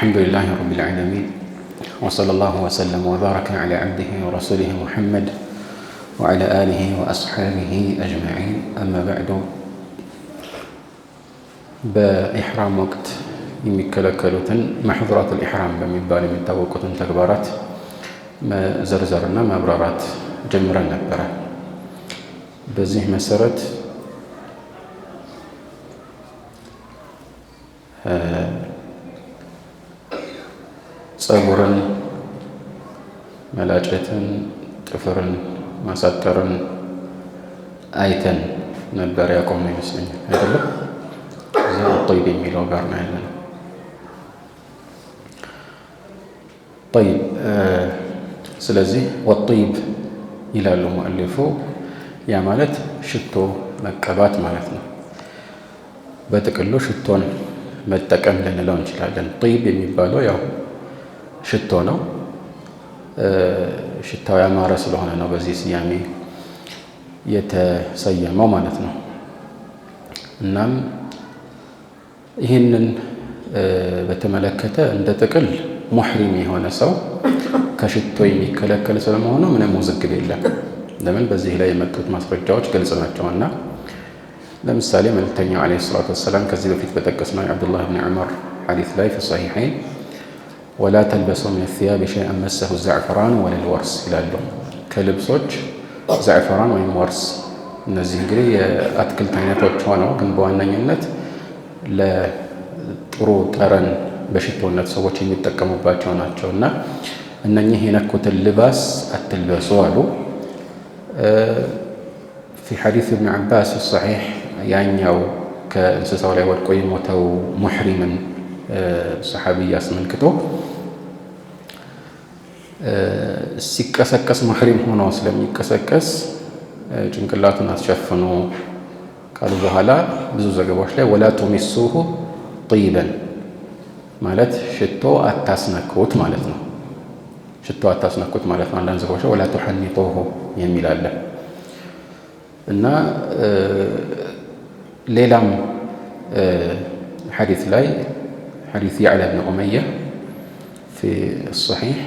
الحمد لله رب العالمين وصلى الله وسلم وبارك على عبده ورسوله محمد وعلى آله وأصحابه أجمعين أما بعد بإحرام وقت የሚከለከሉትን محظورات الإحرام በሚባል የሚታወቁትን ተግባራት መዘርዘርና ማብራራት ጀምረን ነበር። በዚህ መሰረት ጸጉርን መላጨትን፣ ጥፍርን ማሳጠርን አይተን ነበር ያቆምነው ይመስለኛል አይደለም። እዛ ጠይብ የሚለው ጋር ነው ያለነው። ጠይብ ስለዚህ ወጠይብ ይላሉ ሙአሊፉ፣ ያ ማለት ሽቶ መቀባት ማለት ነው። በጥቅሉ ሽቶን መጠቀም ልንለው እንችላለን። ጠይብ የሚባለው ያው ሽቶ ነው። ሽታው ያማረ ስለሆነ ነው በዚህ ስያሜ የተሰየመው ማለት ነው። እናም ይህንን በተመለከተ እንደ ጥቅል ሙሕሪም የሆነ ሰው ከሽቶ የሚከለከል ስለመሆኑ ምንም ውዝግብ የለም። ለምን? በዚህ ላይ የመጡት ማስረጃዎች ግልጽ ናቸውና። ለምሳሌ መልእክተኛው ዓለይሂ ሰላቱ ወሰላም ከዚህ በፊት በጠቀስነው የዐብዱላህ ብን ዑመር ሐዲስ ላይ ፊ ወላ ተልበሱ ሚነ ሲያብ ሸይአን መሰሁ ዘዕፈራን ወለል ወርስ ይላሉ። ከልብሶች ዘዕፈራን ወይም ወርስ፣ እነዚህ እንግዲህ የአትክልት አይነቶች ሆነው ግን በዋነኝነት ለጥሩ ጠረን በሽቶነት ሰዎች የሚጠቀሙባቸው ናቸው እና እነኚህ የነኩትን ልባስ አትልበሱ አሉ። ፊ ሐዲስ ኢብን ዓባስ ሶሒሕ ያኛው ከእንስሳው ላይ ወድቆ የሞተው ሙሕሪምን ሰሓቢይ አስመልክቶ ሲቀሰቀስ ሙሕሪም ሆኖ ስለሚቀሰቀስ ጭንቅላቱን አትሸፍኑ ካሉ በኋላ ብዙ ዘገባዎች ላይ ወላ ቱሚሱሁ ጠይበን ማለት ሽቶ አታስነኩት ማለት ነው። ሽቶ አታስነኩት ማለት ነው። አንዳንድ ዘገባዎች ወላ ቱሐኒጡሁ የሚል አለ እና ሌላም ሐዲስ ላይ ሐዲስ ያዕላ ብን ኡመያ ፊ ሶሒሕ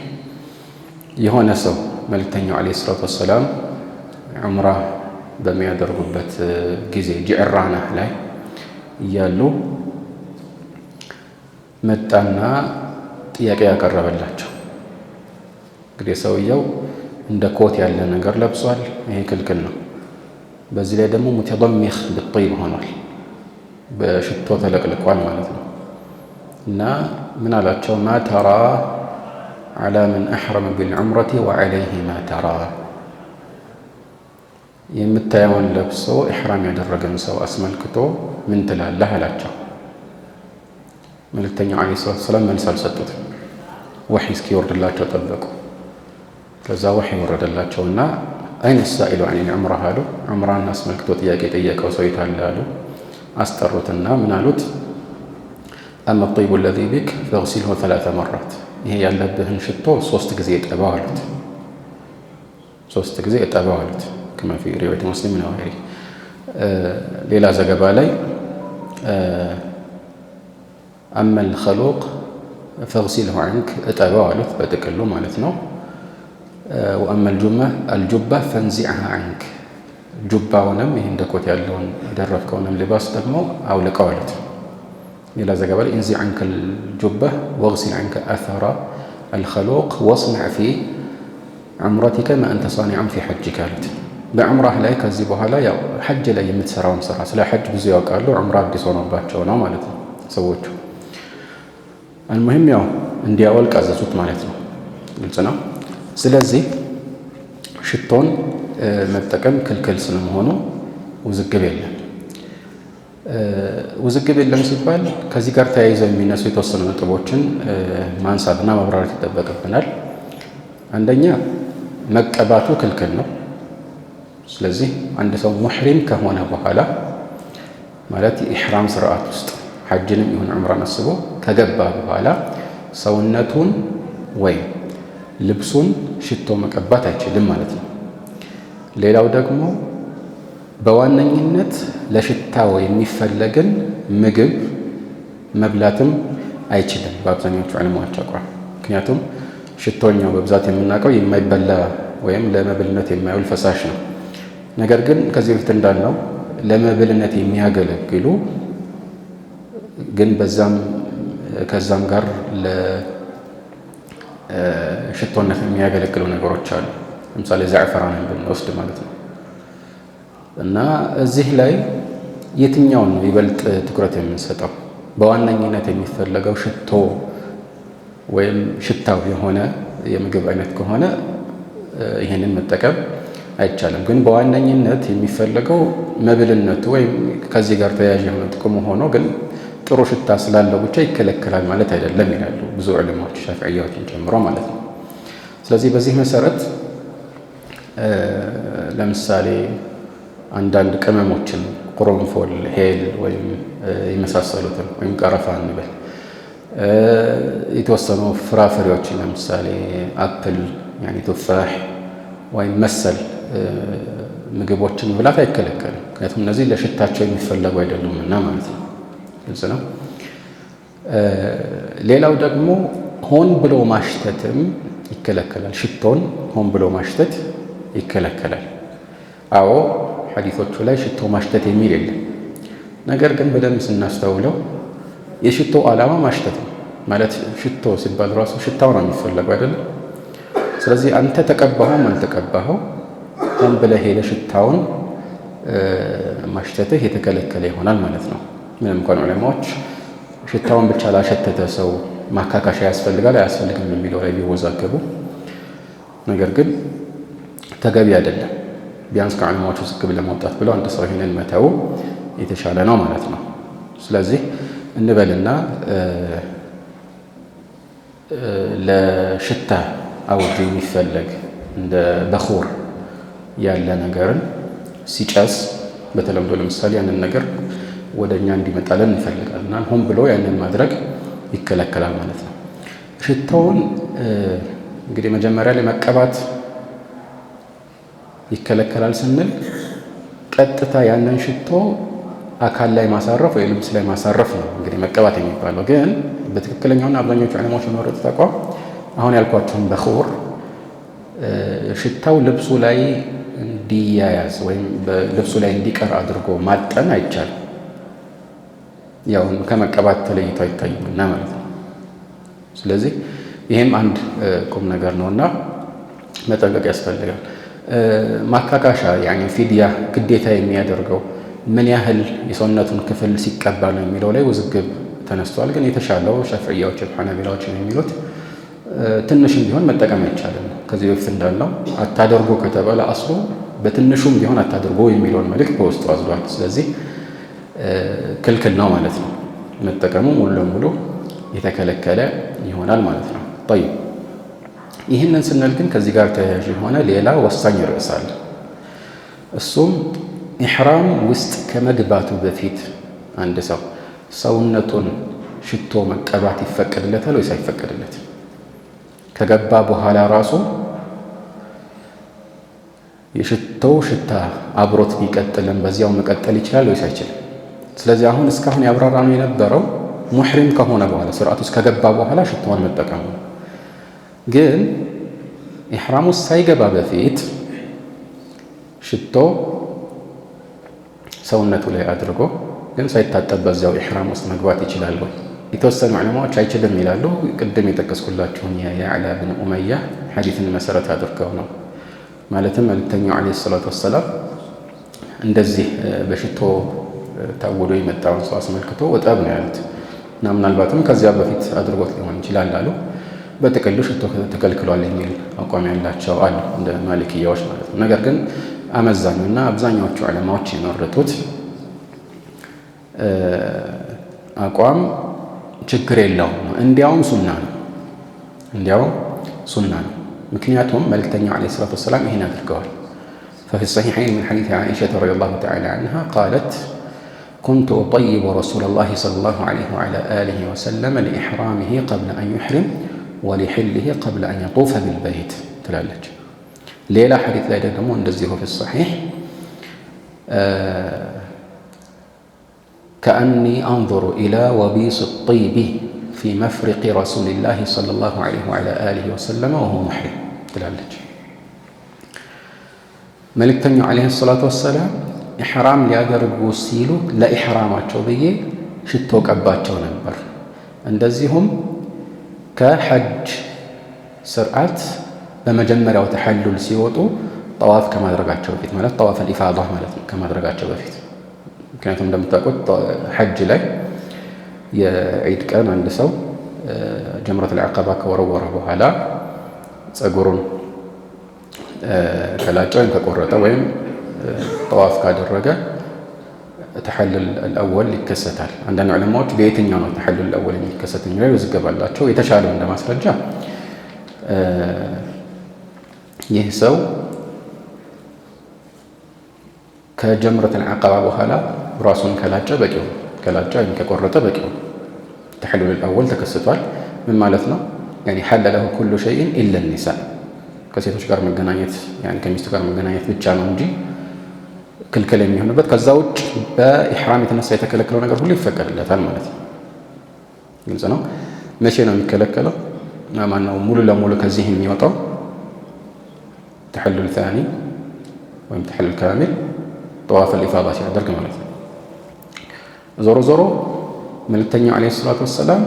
የሆነ ሰው መልእክተኛው ዓለይሂ ሰላቱ ወሰላም ዑምራ በሚያደርጉበት ጊዜ ጅዕራና ላይ እያሉ መጣና ጥያቄ ያቀረበላቸው። እንግዲህ ሰውየው እንደ ኮት ያለ ነገር ለብሷል፣ ይሄ ክልክል ነው። በዚህ ላይ ደግሞ ሙተደሚኽ ብጠይብ ሆኗል፣ በሽቶ ተለቅልቋል ማለት ነው። እና ምን አላቸው? ማ ተራ ዐላ መን አሕረመ ቢልዑምረቲ ወዐለይሂ ማ ተራ፣ የምታየውን ለብሶ ኢሕራም ያደረገን ሰው አስመልክቶ ምን ትላለህ አላቸው። መልእክተኛው ዓለይሂ ሰላቱ ወሰላም መልስ አልሰጡትም። ወሕይ እስኪወርድላቸው ጠበቁ። ከዛ ወሕይ ወረደላቸውና አይነ ሳኢሉ ዐኒል ዑምራ አሉ። ዑምራን አስመልክቶ ጥያቄ የጠየቀው ሰው የት አለ አሉ። አስጠሩትና ምን አሉት? አመ ጠይቡ አለዚ ቢክ ፈግሲልሁ ሰላሰ መራት፣ ይሄ ያለብህን ሽቶ 3 ጊዜ እጠበው አሉት። 3 ጊዜ እጠበው አሉት። ከማ ፊ ሪዋየት ሙስሊም ነው። ሌላ ዘገባ ላይ አመል ኸሉቅ ፈግሲልሁ ዐንክ፣ እጠበው አሉት በጥቅሉ ማለት ነው። ወአመል አልጁባ ፈንዚዕሃ ዐንክ፣ ጁባውንም ይህ እንደ ኮት ያለውን የደረፍከውንም ልባስ ደግሞ አውልቀው አሉት። ሌላ ዘገባ ላይ እንዚዕ ዐንከ አልጁባ ወግሲል ዐንከ አተረ አልኸሉቅ ወስነዕ ፊ ዑምረቲከ ማ አንተ ሳኒዑን ፊ ሐጅከ አሉት። በዑምራህ ላይ ከዚህ በኋላ ያው ሐጅ ላይ የምትሰራውን ስራ፣ ስለ ሐጅ ብዙ ያውቃሉ። ዑምራ አዲስ ሆኖባቸው ነው ማለት ነው ሰዎቹ። አልሙሂም ያው እንዲያወልቅ አዘዙት ማለት ነው። ግልጽ ነው። ስለዚህ ሽቶን መጠቀም ክልክል ስለመሆኑ ውዝግብ የለም። ውዝግብ የለም ሲባል ከዚህ ጋር ተያይዘው የሚነሱ የተወሰኑ ነጥቦችን ማንሳትና ማብራራት ይጠበቅብናል። አንደኛ መቀባቱ ክልክል ነው። ስለዚህ አንድ ሰው ሙሕሪም ከሆነ በኋላ ማለት የኢሕራም ስርዓት ውስጥ ሐጅንም ይሁን ዑምራን አስቦ ከገባ በኋላ ሰውነቱን ወይም ልብሱን ሽቶ መቀባት አይችልም ማለት ነው። ሌላው ደግሞ በዋነኝነት ለሽታው የሚፈለግን ምግብ መብላትም አይችልም በአብዛኞቹ ዑለማዎች አቋም። ምክንያቱም ሽቶኛው በብዛት የምናውቀው የማይበላ ወይም ለመብልነት የማይውል ፈሳሽ ነው። ነገር ግን ከዚህ በፊት እንዳልነው ለመብልነት የሚያገለግሉ ግን ከዛም ጋር ለሽቶነት የሚያገለግሉ ነገሮች አሉ። ለምሳሌ ዛዕፈራንን ብንወስድ ማለት ነው። እና እዚህ ላይ የትኛውን ነው ይበልጥ ትኩረት የምንሰጠው? በዋነኝነት የሚፈለገው ሽቶ ወይም ሽታው የሆነ የምግብ አይነት ከሆነ ይህንን መጠቀም አይቻልም። ግን በዋነኝነት የሚፈለገው መብልነቱ ወይም ከዚህ ጋር ተያያዥ የሆነ ጥቅሙ ሆኖ ግን ጥሩ ሽታ ስላለው ብቻ ይከለከላል ማለት አይደለም ይላሉ ብዙ ዑለማዎች ሻፊዕያዎችን ጨምሮ ማለት ነው። ስለዚህ በዚህ መሰረት ለምሳሌ አንዳንድ ቅመሞችን ቁርንፉል፣ ሄል ወይም የመሳሰሉትን ወይም ቀረፋ እንበል፣ የተወሰኑ ፍራፍሬዎችን ለምሳሌ አፕል፣ ቱፋህ ወይም መሰል ምግቦችን መብላት አይከለከልም። ምክንያቱም እነዚህ ለሽታቸው የሚፈለጉ አይደሉምና ማለት ነው። ግልጽ ነው። ሌላው ደግሞ ሆን ብሎ ማሽተትም ይከለከላል። ሽቶን ሆን ብሎ ማሽተት ይከለከላል። አዎ ሐዲሶቹ ላይ ሽቶ ማሽተት የሚል የለም። ነገር ግን በደንብ ስናስተውለው የሽቶ ዓላማ ማሽተት ነው ማለት ሽቶ ሲባል ራሱ ሽታው ነው የሚፈለገው አይደለም። ስለዚህ አንተ ተቀባኸውም አልተቀባኸው ሆን ብለህ ሄደህ ሽታውን ማሽተትህ የተከለከለ ይሆናል ማለት ነው። ምንም እንኳን ዑለማዎች ሽታውን ብቻ ላሸተተ ሰው ማካካሻ ያስፈልጋል አያስፈልግም የሚለው ላይ ቢወዛገቡ፣ ነገር ግን ተገቢ አይደለም። ቢያንስ ከዑለማዎቹ ዝቅ ብለህ መውጣት ብለው አንድ ሰው ይህንን መተው የተሻለ ነው ማለት ነው። ስለዚህ እንበልና ለሽታ አውድ የሚፈለግ እንደ በኹር ያለ ነገርን ሲጨስ በተለምዶ ለምሳሌ ያንን ነገር ወደ እኛ እንዲመጣለን እንፈልጋለን እና ሆን ብሎ ያንን ማድረግ ይከለከላል ማለት ነው። ሽታውን እንግዲህ መጀመሪያ ላይ መቀባት ይከለከላል ስንል ቀጥታ ያንን ሽቶ አካል ላይ ማሳረፍ ወይ ልብስ ላይ ማሳረፍ ነው እንግዲህ መቀባት የሚባለው። ግን በትክክለኛውና አብዛኞቹ ዑለማዎች የመረጡት አቋም አሁን ያልኳቸውን በኹር ሽታው ልብሱ ላይ እንዲያያዝ ወይም በልብሱ ላይ እንዲቀር አድርጎ ማጠን አይቻልም። ያው ከመቀባት ተለይቶ አይታይምና ማለት ነው። ስለዚህ ይህም አንድ ቁም ነገር ነውና መጠንቀቅ ያስፈልጋል። ማካካሻ ፊድያ ግዴታ የሚያደርገው ምን ያህል የሰውነቱን ክፍል ሲቀባ ነው የሚለው ላይ ውዝግብ ተነስቷል። ግን የተሻለው ሻፊዕያዎች፣ ሐነቢላዎች የሚሉት ትንሽም ቢሆን መጠቀም አይቻልም ነው። ከዚህ በፊት እንዳለው አታደርጎ ከተባለ አስሉ በትንሹም ቢሆን አታደርጎ የሚለውን መልእክት በውስጡ አዝሏል። ስለዚህ ክልክል ነው ማለት ነው። መጠቀሙ ሙሉ ለሙሉ የተከለከለ ይሆናል ማለት ነው። ጠይብ ይህንን ስንል ግን ከዚህ ጋር ተያያዥ የሆነ ሌላ ወሳኝ ርዕስ አለ። እሱም ኢሕራም ውስጥ ከመግባቱ በፊት አንድ ሰው ሰውነቱን ሽቶ መቀባት ይፈቀድለታል ወይስ አይፈቀድለት? ከገባ በኋላ ራሱ የሽቶው ሽታ አብሮት ቢቀጥልም በዚያው መቀጠል ይችላል ወይስ አይችልም? ስለዚህ አሁን እስካሁን ያብራራ ነው የነበረው ሙሕሪም ከሆነ በኋላ ስርዓት ውስጥ ከገባ በኋላ ሽቶውን መጠቀሙ ነው። ግን ኢሕራም ውስጥ ሳይገባ በፊት ሽቶ ሰውነቱ ላይ አድርጎ ግን ሳይታጠብ በዚያው ኢሕራም ውስጥ መግባት ይችላል ወይ? የተወሰኑ ዑለማዎች አይችልም ይላሉ። ቅድም የጠቀስኩላችሁን የያዕላ ብን ኡመያ ሐዲትን መሰረት አድርገው ነው። ማለትም መልእክተኛው ዓለይሂ ሰላቱ ወሰላም እንደዚህ በሽቶ ታውዶ የመጣውን ሰው አስመልክቶ ወጠብ ነው ያሉት እና ምናልባትም ከዚያ በፊት አድርጎት ሊሆን ይችላል አሉ። በጥቅሉ ሽቶ ተከልክሏል የሚል አቋም ያላቸው አሉ፣ እንደ ማሊክያዎች ማለት ነው። ነገር ግን አመዛኙና አብዛኛዎቹ ዑለማዎች የመረጡት አቋም ችግር የለውም ነው። እንዲያውም ሱና ነው። ምክንያቱም መልእክተኛው ዓለይሂ ሰላቱ ወሰላም ይህን አድርገዋል። ففي الصحيحين من حديث عائشة رضي الله تعالى عنها قالت كنت أطيب رسول الله صلى الله عليه وعلى آله وسلم لإحرامه قبل أن يحرم ولحله قبل أن يطوف بالبيت تلالج ليلة حديث لا يدمون እንደዚሁ في الصحيح كأني أنظر إلى وبيص الطيب ፊ መፍሪቂ ረሱሊላሂ ሰለላሁ ዐለይሂ ወዐላ አሊሂ ወሰለም ወሁወ ሙሕሪም ትላለች። መልእክተኛው ዐለይሂ ሰላቱ ወሰላም ኢሕራም ሊያደርጉ ሲሉ ለኢሕራማቸው ብዬ ሽቶ ቀባቸው ነበር። እንደዚሁም ከሐጅ ስርዓት በመጀመሪያው ተሐሉል ሲወጡ ጠዋፍ ከማድረጋቸው በፊት ማለት ጠዋፍ አልኢፋዳ ማለት ነው፣ ከማድረጋቸው በፊት። ምክንያቱም እንደምታውቁት ሐጅ ላይ የዒድ ቀን አንድ ሰው ጀምረቱል ዐቀባ ከወረወረ በኋላ ፀጉሩን ከላጨ ወይም ከቆረጠ ወይም ጠዋፍ ካደረገ ተሐሉል አልአወል ይከሰታል። አንዳንድ ዑለማዎች በየትኛው ነው ተሐሉል አልአወል የሚከሰት የሚለው ይወዝገባላቸው። የተሻለው እንደ ማስረጃ ይህ ሰው ከጀምረቱል ዐቀባ በኋላ ራሱን ከላጨ በቂው፣ ከላጨ ወይም ከቆረጠ በቂው ተሐሉል አልአወል ተከስቷል። ምን ማለት ነው? ያኒ ሐለ ለሁ ኩሉ ሸይእን ኢላ ኒሳ፣ ከሴቶች ጋር መገናኘት ያኒ ከሚስቱ ጋር መገናኘት ብቻ ነው እንጂ ክልክል የሚሆንበት፣ ከዛ ውጭ በኢሕራም የተነሳ የተከለከለው ነገር ሁሉ ይፈቀድለታል ማለት ነው። ግልጽ ነው። መቼ ነው የሚከለከለው? ማነው ሙሉ ለሙሉ ከዚህ የሚወጣው? ተሐሉል ታኒ ወይም ተሐሉል ካሚል ጠዋፍ አልኢፋዳ ሲያደርግ ማለት ነው። ዞሮ ዞሮ መልእክተኛው ዐለይሂ ሰላቱ ወሰላም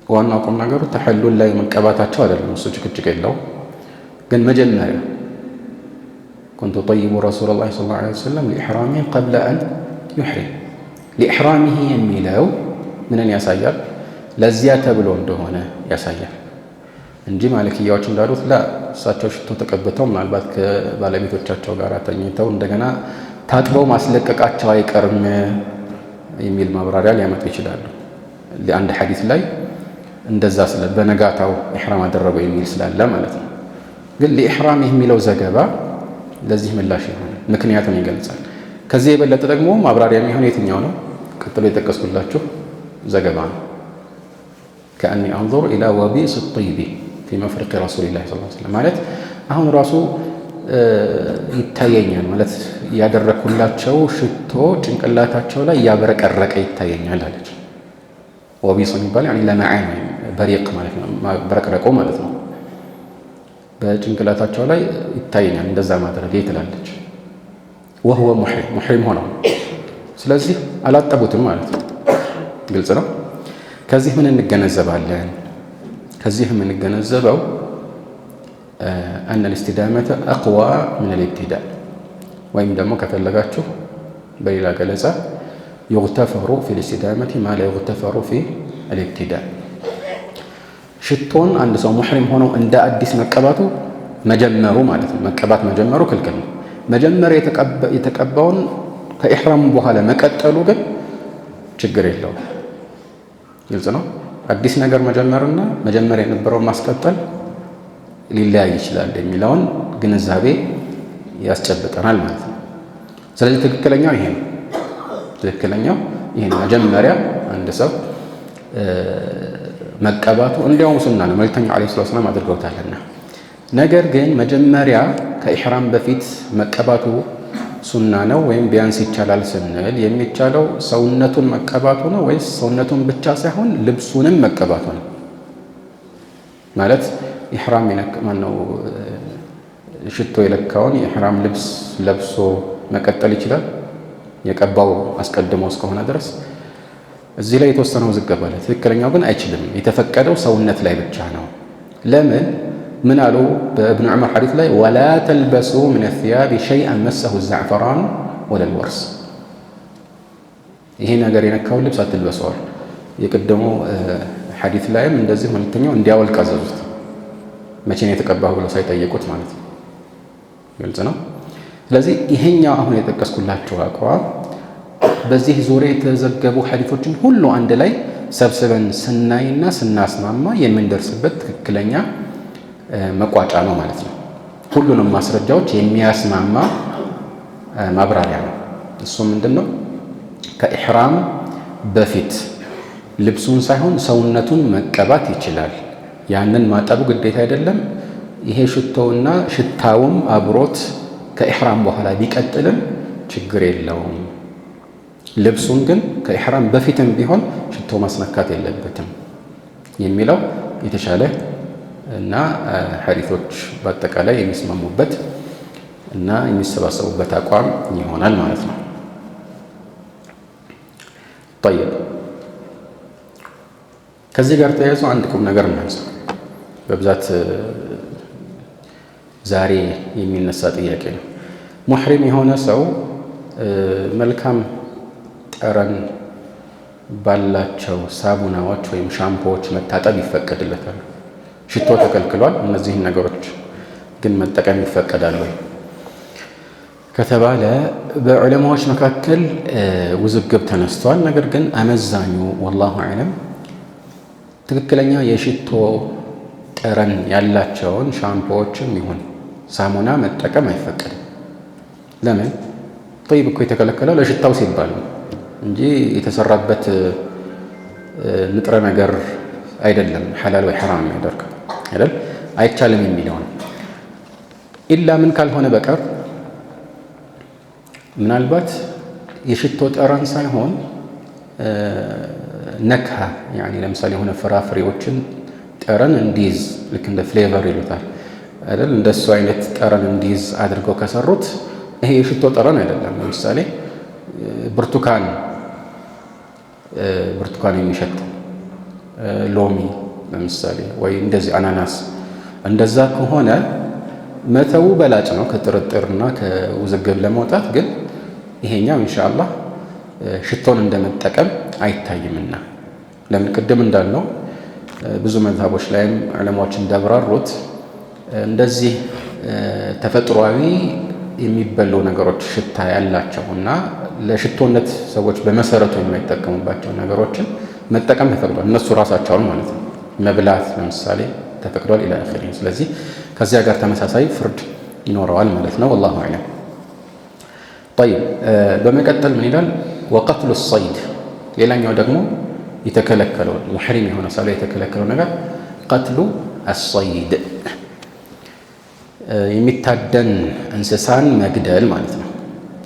ዋናው ቁም ነገሩ ተሐሉል ላይ መቀባታቸው አይደለም። እሱ ጭቅጭቅ የለው። ግን መጀመሪያ ኩንቱ ጠይቡ ረሱለላሂ ሰለላሁ ዐለይሂ ወሰለም ሊኢሕራሚሂ ቀብለ አን ዩሕሪም። ሊኢሕራሚሂ የሚለው ምንን ያሳያል? ለዚያ ተብሎ እንደሆነ ያሳያል እንጂ ማሊክያዎች እንዳሉት ላ እሳቸው ሽቶ ተቀብተው ምናልባት ከባለቤቶቻቸው ጋር ተኝተው እንደገና ታጥበው ማስለቀቃቸው አይቀርም የሚል ማብራሪያ ሊያመጡ ይችላሉ። አንድ ሐዲስ ላይ እንደዛ ስለ በነጋታው ኢሕራም አደረገው የሚል ስላለ ማለት ነው። ግን ሊኢሕራም የሚለው ዘገባ ለዚህ ምላሽ ይሆናል፣ ምክንያቱም ይገልጻል። ከዚህ የበለጠ ደግሞ ማብራሪያ የሚሆን የትኛው ነው? ቀጥሎ የጠቀስኩላችሁ ዘገባ ነው። ከአኒ አንዙሩ ኢላ ወቢስ ጢቢ ፊ መፍሪቂ ረሱሊላሂ ሰለላሁ ዐለይሂ ወሰለም ማለት አሁን ራሱ ይታየኛል ማለት ያደረኩላቸው ሽቶ ጭንቅላታቸው ላይ እያበረቀረቀ ይታየኛል አለች። ወቢስ የሚባል ያኒ ለመዓን በሪቅ ማለት ነው፣ በረቅረቆ ማለት ነው። በጭንቅላታቸው ላይ ይታየኛል እንደዛ ማድረግ ትላለች። ወህወ ሙሕሪም ሆነው ስለዚህ አላጠቡትም ማለት ነው። ግልጽ ነው። ከዚህ ምን እንገነዘባለን? ከዚህ የምንገነዘበው አነ ልእስቲዳመተ አቅዋ ምን ልኢብቲዳእ ወይም ደግሞ ከፈለጋችሁ በሌላ ገለጻ ዩግተፈሩ ፊ ልእስቲዳመቲ ማ ላ ዩግተፈሩ ፊ ልኢብቲዳእ። ሽቶን አንድ ሰው ሙሕሪም ሆነው እንደ አዲስ መቀባቱ መጀመሩ ማለት ነው። መቀባት መጀመሩ ክልክል ነው። መጀመሪያ የተቀባውን ከኢሕራሙ በኋላ መቀጠሉ ግን ችግር የለውም። ግልጽ ነው። አዲስ ነገር መጀመርና መጀመሪያ የነበረውን ማስቀጠል ሊለያይ ይችላል የሚለውን ግንዛቤ ያስጨብጠናል ማለት ነው። ስለዚህ ትክክለኛው ይሄ ነው። ትክክለኛው ይሄ ነው። መጀመሪያ አንድ ሰው መቀባቱ እንዲያውም ሱና ነው፣ መልእክተኛው ዐለይሂ ሰላቱ ወሰላም አድርገውታልና። ነገር ግን መጀመሪያ ከኢሕራም በፊት መቀባቱ ሱና ነው ወይም ቢያንስ ይቻላል ስንል የሚቻለው ሰውነቱን መቀባቱ ነው ወይስ ሰውነቱን ብቻ ሳይሆን ልብሱንም መቀባቱ ነው? ማለት ኢሕራም ማነው ሽቶ የለካውን የኢሕራም ልብስ ለብሶ መቀጠል ይችላል የቀባው አስቀድሞ እስከሆነ ድረስ። እዚህ ላይ የተወሰነው ዝገባ አለ። ትክክለኛው ግን አይችልም። የተፈቀደው ሰውነት ላይ ብቻ ነው። ለምን? ምን አሉ በእብኑ ዑመር ሐዲስ ላይ ወላ ተልበሱ ምን አልሲያቢ ሸይአን መሰሁ ዛዕፈራን ወለል ወርስ። ይሄ ነገር የነካውን ልብስ አትልበሰዋል። የቀደሙ ሐዲስ ላይም እንደዚህ መልእክተኛው እንዲያወልቅ አዘዙት። መቼ ነው የተቀባሁ ብለው ሳይጠየቁት ማለት ነው። ግልጽ ነው። ስለዚህ ይሄኛው አሁን የጠቀስኩላችሁ አቋም በዚህ ዙሪያ የተዘገቡ ሐዲሶችን ሁሉ አንድ ላይ ሰብስበን ስናይና ስናስማማ የምንደርስበት ትክክለኛ መቋጫ ነው ማለት ነው። ሁሉንም ማስረጃዎች የሚያስማማ ማብራሪያ ነው። እሱ ምንድን ነው? ከኢሕራም በፊት ልብሱን ሳይሆን ሰውነቱን መቀባት ይችላል። ያንን ማጠቡ ግዴታ አይደለም። ይሄ ሽቶውና ሽታውም አብሮት ከኢሕራም በኋላ ቢቀጥልም ችግር የለውም። ልብሱን ግን ከኢሕራም በፊትም ቢሆን ሽቶ ማስነካት የለበትም የሚለው የተሻለ እና ሐዲሶች በአጠቃላይ የሚስማሙበት እና የሚሰባሰቡበት አቋም ይሆናል ማለት ነው። ጠይብ ከዚህ ጋር ተያይዞ አንድ ቁም ነገር እናንሳ። በብዛት ዛሬ የሚነሳ ጥያቄ ነው። ሙሕሪም የሆነ ሰው መልካም ጠረን ባላቸው ሳቡናዎች ወይም ሻምፖዎች መታጠብ ይፈቀድለታል። ሽቶ ተከልክሏል። እነዚህን ነገሮች ግን መጠቀም ይፈቀዳል ወይ ከተባለ በዑለማዎች መካከል ውዝግብ ተነስቷል። ነገር ግን አመዛኙ ወላሁ አዕለም ትክክለኛ የሽቶ ጠረን ያላቸውን ሻምፖዎችም ይሁን ሳሙና መጠቀም አይፈቀድም። ለምን? ጠይብ እኮ የተከለከለው ለሽታው ሲባል ነው እንጂ የተሰራበት ንጥረ ነገር አይደለም ሐላል ወይ ሐራም የሚያደርገው አይደል? አይቻልም የሚለው ነው። ኢላ ምን ካልሆነ በቀር ምናልባት የሽቶ ጠረን ሳይሆን ነክሃ ያኒ ለምሳሌ የሆነ ፍራፍሬዎችን ጠረን እንዲይዝ ልክ እንደ ፍሌቨር ይሉታል አይደል? እንደሱ አይነት ጠረን እንዲይዝ አድርገው ከሰሩት ይሄ የሽቶ ጠረን አይደለም። ለምሳሌ ብርቱካን የሚሸት ሎሚ ለምሳሌ ወይ እንደዚህ አናናስ እንደዛ ከሆነ መተው በላጭ ነው ከጥርጥርና ከውዝግብ ለመውጣት። ግን ይሄኛው ኢንሻአላህ ሽቶን እንደመጠቀም አይታይምና ለምን ቅድም እንዳልነው ብዙ መዝሀቦች ላይም ዑለማዎች እንዳብራሩት እንደዚህ ተፈጥሯዊ የሚበሉ ነገሮች ሽታ ያላቸው እና ለሽቶነት ሰዎች በመሰረቱ የማይጠቀሙባቸው ነገሮችን መጠቀም ተፈቅዷል። እነሱ ራሳቸውን ማለት ነው። መብላት ለምሳሌ ተፈቅዷል ኢላ አኺሪ። ስለዚህ ከዚያ ጋር ተመሳሳይ ፍርድ ይኖረዋል ማለት ነው። ወላሁ አዕለም። ጠይብ በመቀጠል ምን ይላል? ወቀትሉ ሰይድ። ሌላኛው ደግሞ የተከለከለው ሙሕሪም የሆነ ሰው ላይ የተከለከለው ነገር ቀትሉ አሰይድ፣ የሚታደን እንስሳን መግደል ማለት ነው።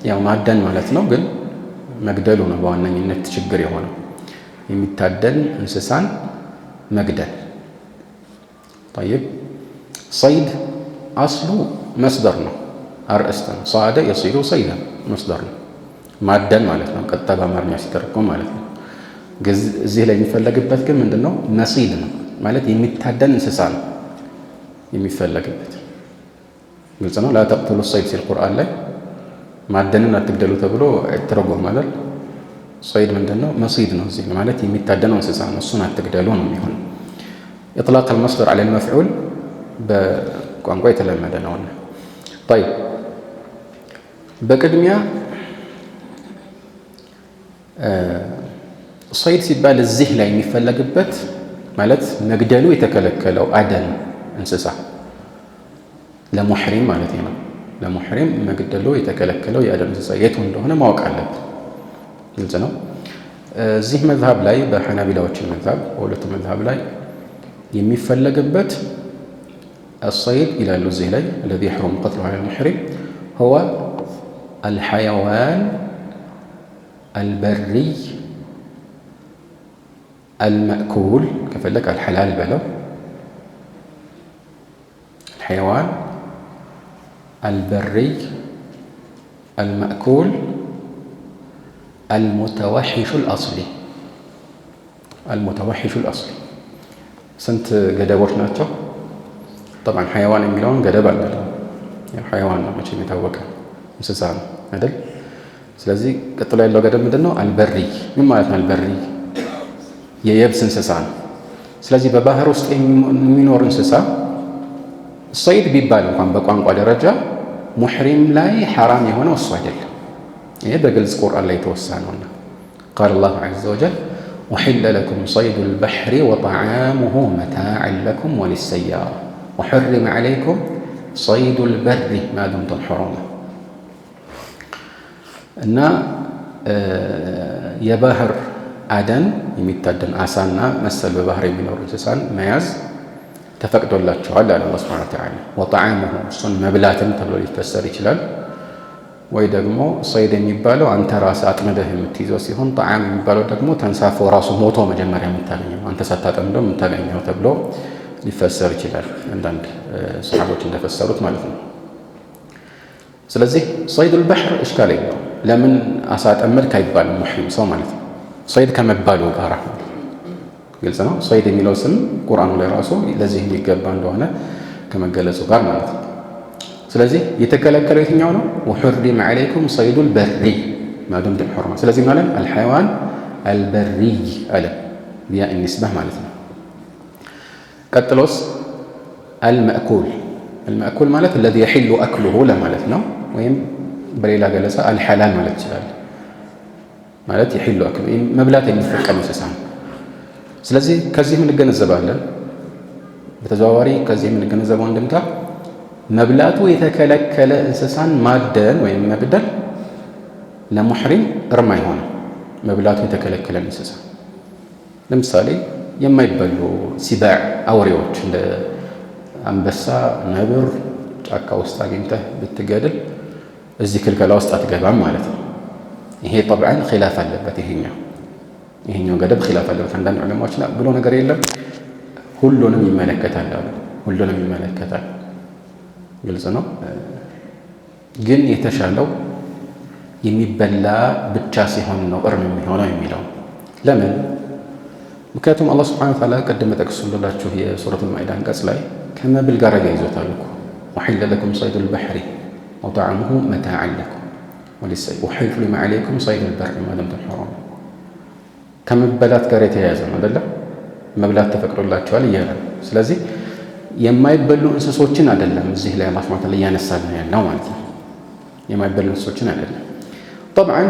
ያው ማደን ማለት ነው፣ ግን መግደሉ ነው በዋነኝነት ችግር የሆነው። የሚታደን እንስሳን መግደል። ጠይብ ሰይድ አስሉ መስደር ነው፣ አርእስት ነው። ሰዓደ የሲዱ ሰይደን መስደር ነው፣ ማደን ማለት ነው። ቀጥታ በአማርኛ ሲተረጎም ማለት ነው። እዚህ ላይ የሚፈለግበት ግን ምንድን ነው? መሲድ ነው ማለት የሚታደን እንስሳ ነው የሚፈለግበት። ግልጽ ነው። ላ ተቅቱሉ ሰይድ ሲል ቁርአን ላይ ማደንን አትግደሉ ተብሎ አይተረጎም ማለት ሰይድ ምንድን ነው? መሲድ ነው። እዚህ ማለት የሚታደነው እንስሳ ነው፣ እሱን አትግደሉ ነው የሚሆነው። ኢጥላቅ አልመስደር ዐለ አልመፍዑል በቋንቋ የተለመደ ነውና። ጠይብ በቅድሚያ ሰይድ ሲባል እዚህ ላይ የሚፈለግበት ማለት መግደሉ የተከለከለው አደን እንስሳ ለሙሕሪም ማለት ነው። ለሙሕሪም መግደሉ የተከለከለው የአደን እንስሳ የቱ እንደሆነ ማወቅ አለብን። ግልጽ ነው። እዚህ መዝሀብ ላይ በሐናቢላዎችን መዝሀብ በሁለቱ መዝሀብ ላይ የሚፈለግበት الصيد ይላሉ እዚህ ላይ الذي يحرم قتله على المحرم هو الحيوان البري المأكول كفلك الحلال بلو الحيوان البري المأكول المتوحش الأصلي المتوحش الأصلي سنت قدبوش ناتشو طبعا حيوان የሚለውን ገደብ አለ። حيوان ነው መቼም የታወቀ እንስሳ ነው አይደል? ስለዚህ ቀጥሎ ያለው ገደብ ምንድነው? አልበሪ። ምን ማለት ነው አልበሪ? የየብስ እንስሳ ነው። ስለዚህ በባህር ውስጥ የሚኖር እንስሳ ሰይድ ቢባል እንኳን በቋንቋ ደረጃ ሙሕሪም ላይ ሐራም የሆነው እሱ አይደለም። ይሄ በግልጽ ቁርአን ላይ የተወሰነውና قال الله عز وجل أحل لكم صيد البحر وطعامه متاعا لكم وللسيارة وحرم عليكم صيد البر ما دمتم حرما እና የባህር አደን የሚታደን አሳና መሰል በባህር የሚኖሩ እንስሳን መያዝ ተፈቅዶላቸዋል አለ አላህ ሱብሓነሁ ወተዓላ። ወጠዓሙሁ እሱን መብላትም ተብሎ ሊፈሰር ይችላል። ወይ ደግሞ ሰይድ የሚባለው አንተ ራስህ አጥምደህ የምትይዘው ሲሆን ጣዓም የሚባለው ደግሞ ተንሳፎ ራሱ ሞቶ መጀመሪያ የምታገኘው አንተ ሳታጠምደው የምታገኘው ተብሎ ሊፈሰር ይችላል። አንዳንድ ሰሃቦች እንደፈሰሩት ማለት ነው። ስለዚህ ሰይዱል በሕር እሽካል የለውም። ለምን አሳ አጠመድክ አይባልም ሙሕሪም ሰው ማለት ነው። ሰይድ ከመባሉ ጋር ግልጽ ነው። ሰይድ የሚለው ስም ቁርአኑ ላይ ራሱ ለዚህ የሚገባ እንደሆነ ከመገለጹ ጋር ማለት ነው። ስለዚህ የተከለከለው የትኛው ነው? ወሑሪመ ዐለይኩም ሰይዱል በሪ ማዱምቱም ሑርማ። ስለዚህ ማለት አልሐይዋን አልበሪይ አለ ቢያ ኒስባህ ማለት ነው። ቀጥሎስ አልመእኩል ማለት አለዚ የሒሉ አክሉሁ ለማለት ነው። ወይም በሌላ ገለጻ አልሐላል ማለት ይችላል። ማለት የሒሉ አክሉ መብላት የሚፈቀድ እንስሳ ነው። ስለዚህ ከዚህ እንገነዘባለን በተዘዋዋሪ ከዚህ የምንገነዘበው እንድምታ መብላቱ የተከለከለ እንስሳን ማደን ወይም መግደል ለሙሕሪም እርም አይሆንም። መብላቱ የተከለከለ እንስሳ ለምሳሌ የማይበሉ ሲባዕ አውሬዎች እንደ አንበሳ፣ ነብር ጫካ ውስጥ አግኝተህ ብትገድል እዚህ ክልከላ ውስጥ አትገባም ማለት ነው። ይሄ ጠብዓን ኺላፍ አለበት። ይሄኛው ገደብ ኺላፍ አለበት። አንዳንድ ዑለማዎች ብሎ ነገር የለም ሁሉንም ይመለከታል አሉ። ሁሉንም ይመለከታል ግልጽ ነው። ግን የተሻለው የሚበላ ብቻ ሲሆን ነው እርም የሚሆነው የሚለው ለምን? ምክንያቱም አላህ ሱብሓነሁ ወተዓላ ቀደም ጠቅሶላችሁ የሱረቱል ማኢዳ አንቀጽ ላይ ከመብል ጋር ያይዞታል እኮ ወሒለ ለኩም ሰይዱል በሕሪ ወጠዓሙሁ መታዐን ለኩም ወሊሰይድ ወሑሪመ ዐለይኩም ሰይዱል በሪ ማ ለም ተሕሩሙ ከመበላት ጋር የተያያዘ ነው አይደለም? መብላት ተፈቅዶላቸዋል እያለ ነው። ስለዚህ የማይበሉ እንስሶችን አይደለም እዚህ ላይ አላህ ሱብሓነሁ ወተዓላ እያነሳልን ያለው ማለት ነው። የማይበሉ እንስሶችን አይደለም። ጠብዓን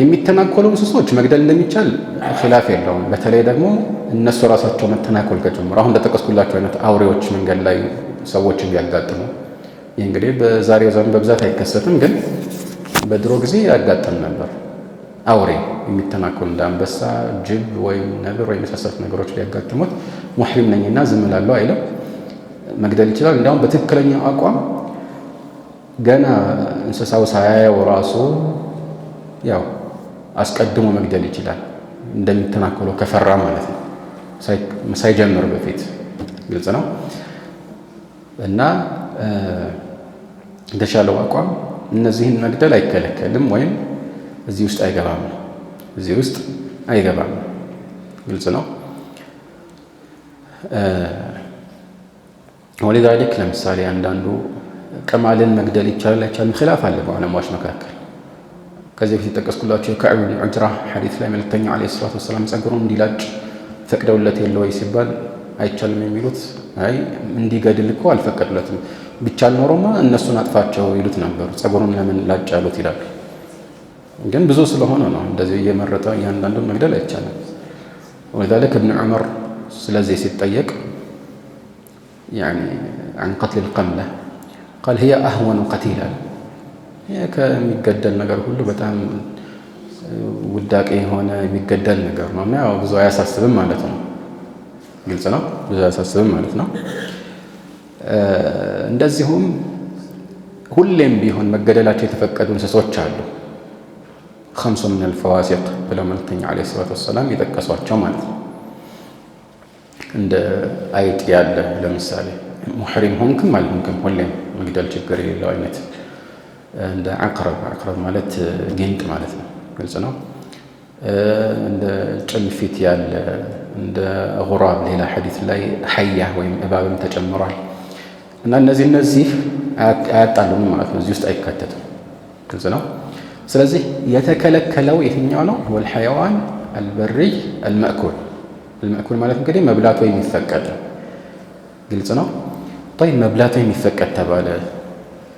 የሚተናኮሉ እንስሶች መግደል እንደሚቻል ኺላፍ የለውም። በተለይ ደግሞ እነሱ ራሳቸው መተናኮል ከጀመሩ አሁን እንደጠቀስኩላቸው አይነት አውሬዎች መንገድ ላይ ሰዎችን ቢያጋጥሙ ይህ እንግዲህ በዛሬው ዘመን በብዛት አይከሰትም፣ ግን በድሮ ጊዜ ያጋጥም ነበር። አውሬ የሚተናኮል እንደ አንበሳ፣ ጅብ ወይም ነብር ወይም የመሳሰሉት ነገሮች ሊያጋጥሙት ሙሕሪም ነኝና ዝም እላለሁ አይልም፣ መግደል ይችላል። እንዲያውም በትክክለኛው አቋም ገና እንስሳው ሳያየው ራሱ ያው አስቀድሞ መግደል ይችላል፣ እንደሚተናኮለው ከፈራ ማለት ነው፣ ሳይጀምር በፊት ግልጽ ነው። እና የተሻለው አቋም እነዚህን መግደል አይከለከልም ወይም እዚህ ውስጥ አይገባም፣ እዚህ ውስጥ አይገባም። ግልጽ ነው። ወሊዛሊክ ለምሳሌ አንዳንዱ ቅማልን መግደል ይቻላል አይቻልም ኺላፍ አለ በዑለማዎች መካከል። ከዚህ በፊት የጠቀስኩላቸው የከዕብ ብን ዑጅራ ሐዲስ ላይ መልእክተኛው ዓለይሂ ሰላቱ ወሰላም ጸጉሩን እንዲላጭ ፈቅደውለት የለ ወይ ሲባል አይቻልም የሚሉት አይ እንዲገድል እኮ አልፈቀዱለትም፣ ቢቻል ኖሮማ እነሱን አጥፋቸው ይሉት ነበሩ፣ ጸጉሩን ለምን ላጭ ያሉት ይላሉ። ግን ብዙ ስለሆነ ነው እንደዚህ እየመረጠ እያንዳንዱን መግደል አይቻልም። ወሊዛሊክ እብን ዑመር ስለዚህ ሲጠየቅ عن قتل القملة قال هي أهون قتيلا ከሚገደል ነገር ሁሉ በጣም ውዳቄ የሆነ የሚገደል ነገር ነው እና ያው ብዙ አያሳስብም ማለት ነው። ግልጽ ነው፣ ብዙ አያሳስብም ማለት ነው። እንደዚሁም ሁሌም ቢሆን መገደላቸው የተፈቀዱ እንስሶች አሉ። خمس من الفواسق ብለው መልእክተኛው ዓለይሂ ሰላቱ ወሰላም የጠቀሷቸው ማለት ነው። እንደ አይጥ ያለ ለምሳሌ ሙሕሪም ሆንክም አልሆንክም ሁሌም መግደል ችግር የሌለው አይነት እንደ አቅረብ ማለት ጊንጥ ማለት ነው። ግልጽ ነው። እንደ ጭልፊት ያለ እንደ ጉራብ ሌላ ሐዲስ ላይ ሐያ ወይም እባብም ተጨምሯል እና እነዚህ አያጣሉም ማለት ነው። እዚህ ውስጥ አይካተትም። ግልጽ ነው። ስለዚህ የተከለከለው የትኛው ነው? ወልሐይዋን አልበሪይ አልመእኩል ማለት እንግዲህ መብላቱ የሚፈቀድ ግልጽ ነው። طيب መብላቱ የሚፈቀድ ተባለ።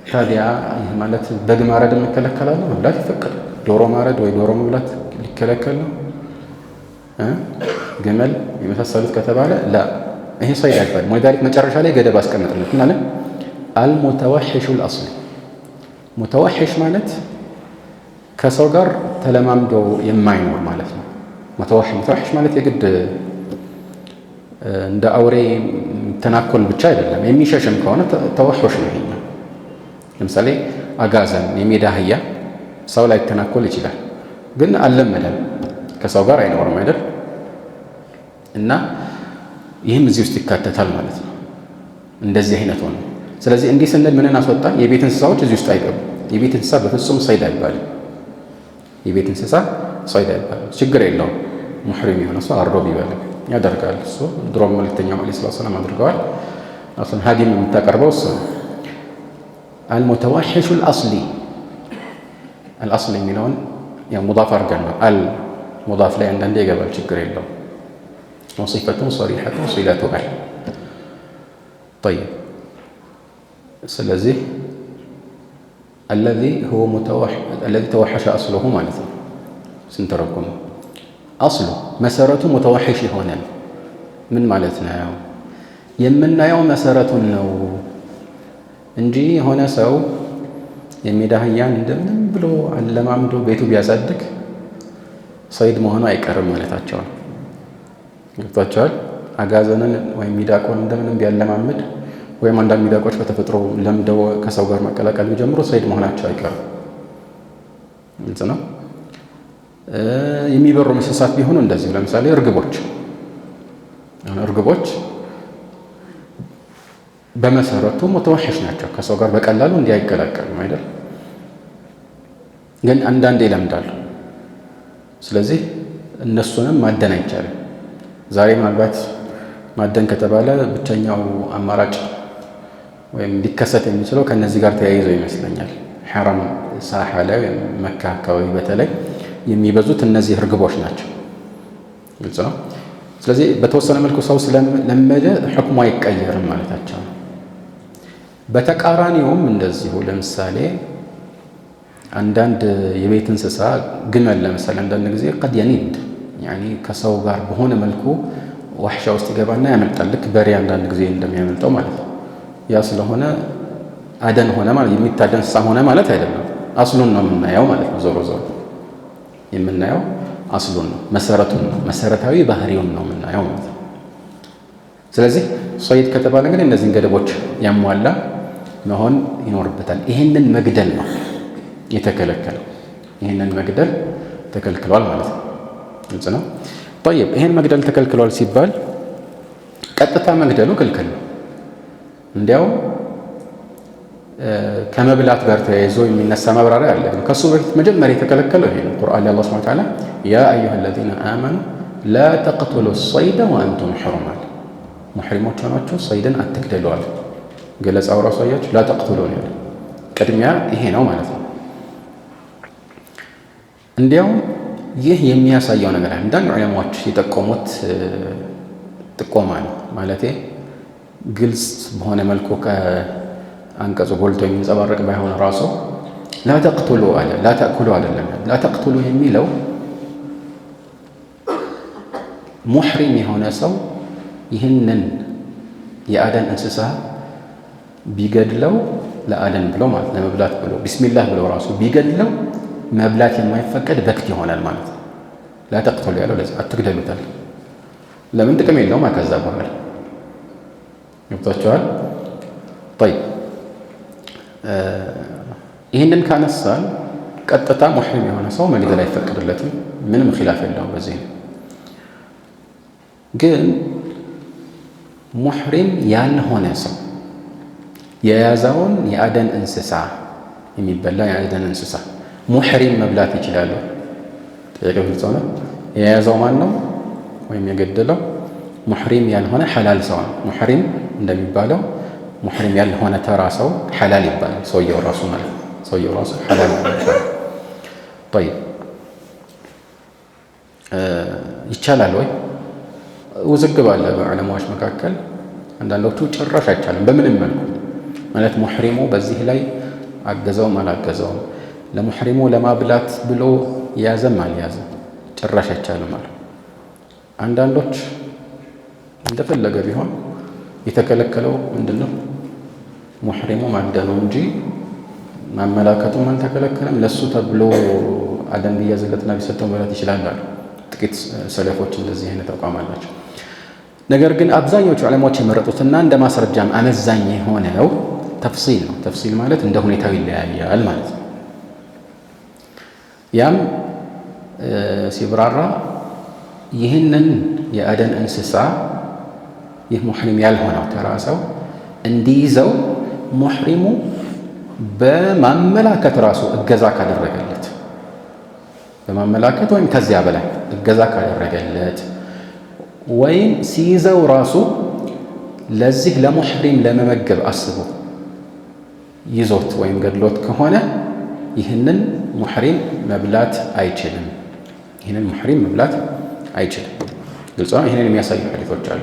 ታዲያ ይህ ማለት በግ ማረድ እንከለከላለን? መብላት ይፈቀድ። ዶሮ ማረድ ወይ ዶሮ መብላት ሊከለከል ነው? ግመል የመሳሰሉት ከተባለ ላ ይሄ ሰይድ አይባልም። ወሊዛሊክ መጨረሻ ላይ ገደብ አስቀምጥለት እናለን አልሙተወሒሹ አልአስሊ። ሙተወሒሽ ማለት ከሰው ጋር ተለማምዶ የማይኖር ማለት ነው። ሙተወሒሽ ማለት የግድ እንደ አውሬ ተናኮል ብቻ አይደለም፣ የሚሸሽም ከሆነ ተወሑሽ ነው። ይሄኛው ለምሳሌ አጋዘን የሜዳ አህያ ሰው ላይ ተናኮል ይችላል፣ ግን አልለመደም፣ ከሰው ጋር አይኖርም አይደል? እና ይህም እዚህ ውስጥ ይካተታል ማለት ነው። እንደዚህ አይነት ሆነ። ስለዚህ እንዲህ ስንል ምንን አስወጣን? የቤት እንስሳዎች እዚህ ውስጥ አይገቡም። የቤት እንስሳ በፍጹም ሰይድ አይባልም። የቤት እንስሳ ሰይድ አይባልም። ችግር የለውም። ሙሕሪም የሆነ ሰው አርዶ ቢበልም ያደርጋል። እሱ ድሮም መልእክተኛው ዐለይሂ ሰላቱ ወሰላም አድርገዋል። አሁን ሀዲም የምታቀርበው እሱ አልሙተዋሒሹ አልአስሊ የሚለውን ሙዳፍ አድርገን ነው። ሙዳፍ ላይ አንዳንዴ ይገባል፣ ችግር የለውም። ወሲፈቱን ሰሪሐቱን ሲለቱ አል ጠይብ። ስለዚህ አለዚ ተወሐሸ አስሉሁ ማለት ነው ስንተረጉም አስሉ መሰረቱ ሙተዋሒሽ የሆነ ነው። ምን ማለት ነው? የምናየው መሰረቱን ነው እንጂ የሆነ ሰው የሜዳ አህያን እንደምንም ብሎ አለማምዶ ቤቱ ቢያሳድግ ሰይድ መሆኑ አይቀርም ማለታቸው ነው። ገብቷቸዋል። አጋዘንን ወይም ሚዳቆን እንደምንም ቢያለማምድ ወይም አንዳንድ ሚዳቆች በተፈጥሮ ለምደው ከሰው ጋር መቀላቀል ቢጀምሩ ሰይድ መሆናቸው አይቀርም። ግልጽ ነው። የሚበሩ እንስሳት ቢሆኑ እንደዚሁ፣ ለምሳሌ እርግቦች በመሰረቱ ሙተዋሒሽ ናቸው። ከሰው ጋር በቀላሉ እንዲህ አይቀላቀሉም አይደል? ግን አንዳንዴ ይለምዳሉ። ስለዚህ እነሱንም ማደን አይቻልም። ዛሬ ምናልባት ማደን ከተባለ ብቸኛው አማራጭ ወይም ሊከሰት የሚችለው ከነዚህ ጋር ተያይዞ ይመስለኛል። ሐረም ሳሓ ላይ መካ አካባቢ በተለይ የሚበዙት እነዚህ እርግቦች ናቸው። ግልጽ ነው። ስለዚህ በተወሰነ መልኩ ሰው ስለለመደ ሕክሙ አይቀየርም ማለታቸው ነው። በተቃራኒውም እንደዚሁ ለምሳሌ አንዳንድ የቤት እንስሳ ግመል ለምሳሌ አንዳንድ ጊዜ ቀድ የኒድ ያኒ ከሰው ጋር በሆነ መልኩ ዋሕሻ ውስጥ ይገባና ያመልጣል። ልክ በሬ አንዳንድ ጊዜ እንደሚያመልጠው ማለት ነው። ያ ስለሆነ አደን ሆነ ማለት የሚታደን እንስሳ ሆነ ማለት አይደለም። አስሉን ነው የምናየው ማለት ነው። ዞሮ ዞሮ የምናየው አስሉን ነው፣ መሰረቱን ነው፣ መሰረታዊ ባህሪውን ነው የምናየው ማለት ነው። ስለዚህ ሰይድ ከተባለ እንግዲህ እነዚህን ገደቦች ያሟላ መሆን ይኖርበታል። ይህንን መግደል ነው የተከለከለው። ይህንን መግደል ተከልክሏል ማለት ነው። ግልጽ ነው። ጠይብ ይህን መግደል ተከልክሏል ሲባል ቀጥታ መግደሉ ክልክል ነው። እንዲያውም ከመብላት ጋር ተያይዞ የሚነሳ ማብራሪያ አለ። ከሱ በፊት መጀመሪያ የተከለከለው ይሄ ነው። ቁርአን ላይ አላህ ሱብሓነሁ ወተዓላ ያ አዩሃ አለዚነ አመኑ ላ ተቅቱሉ ሰይደ ወአንቱም ሑሩም፣ ሙሕሪሞች ሆናችሁ ሰይድን አትግደሏል። ገለጻው ራሱ አያችሁ፣ ላ ተቅቱሉ ነው። ቅድሚያ ይሄ ነው ማለት ነው። እንዲያውም ይህ የሚያሳየው ነገር አንዳንድ ዑለማዎች የጠቆሙት ጥቆማ ነው ማለቴ ግልጽ በሆነ መልኩ ከአንቀጹ ጎልቶ የሚንጸባረቅ ባይሆን ራሱ ላተቅቱሉ አለ። ላተእኩሉ አይደለም። ላተቅቱሉ የሚለው ሙሕሪም የሆነ ሰው ይህንን የአደን እንስሳ ቢገድለው ለአደን ብሎ ማለት ለመብላት ብሎ ቢስሚላህ ብሎ ራሱ ቢገድለው መብላት የማይፈቀድ በክት ይሆናል ማለት ነው። ላተቅቱሉ ያለው ለዚህ አትግደሉታል። ለምን ጥቅም የለውም። ከዛ በኋላ ገብቷቸዋል። ጠይብ ይህንን ካነሳን ቀጥታ ሙሕሪም የሆነ ሰው መግደል አይፈቀድለትም። ምንም ኺላፍ የለውም በዚህ። ግን ሙሕሪም ያልሆነ ሰው የያዘውን የአደን እንስሳ የሚበላ የአደን እንስሳ ሙሕሪም መብላት ይችላሉ? ጥያቄው ግልጽ ሆነ። የያዘው ማን ነው? ወይም የገደለው ሙሕሪም ያልሆነ ሐላል ሰው ነው። ሙሕሪም እንደሚባለው ሙሕሪም ያልሆነ ተራ ሰው ሐላል ይባላል። ሰውየው ራሱ ማለት ነው። ሰውየው ራሱ ሐላል ይባላል። ጠይብ ይቻላል ወይ? ውዝግብ አለ በዑለማዎች መካከል። አንዳንዶቹ ጭራሽ አይቻልም በምንም መልኩ ማለት ሙሕሪሙ በዚህ ላይ አገዘውም አላገዘውም ለሙሕሪሙ ለማብላት ብሎ ያዘም አልያዘም ጭራሽ አይቻልም አሉ። አንዳንዶች እንደፈለገ ቢሆን የተከለከለው ምንድነው ሙሕሪሙ ማደኑ እንጂ ማመላከቱም አልተከለከለም። ለሱ ተብሎ አደን ቢያዝለትና ቢሰጠው መብላት ይችላል አሉ። ጥቂት ሰለፎች እንደዚህ አይነት አቋም አላቸው። ነገር ግን አብዛኞቹ ዑለማዎች የመረጡትና እንደ ማስረጃም አመዛኝ የሆነው ተፍሲል ነው። ተፍሲል ማለት እንደ ሁኔታው ይለያያል ማለት ነው። ያም ሲብራራ ይህንን የአደን እንስሳ ይህ ሙሕሪም ያልሆነው ተራ ሰው እንዲይዘው ሙሕሪሙ በማመላከት ራሱ እገዛ ካደረገለት፣ በማመላከት ወይም ከዚያ በላይ እገዛ ካደረገለት ወይም ሲይዘው ራሱ ለዚህ ለሙሕሪም ለመመገብ አስቦ ይዞት ወይም ገድሎት ከሆነ ይህንን ሙሕሪም መብላት አይችልም። ይህንን ሙሕሪም መብላት አይችልም። ግልጽ ነው። ይህንን የሚያሳዩ ሐዲቶች አሉ።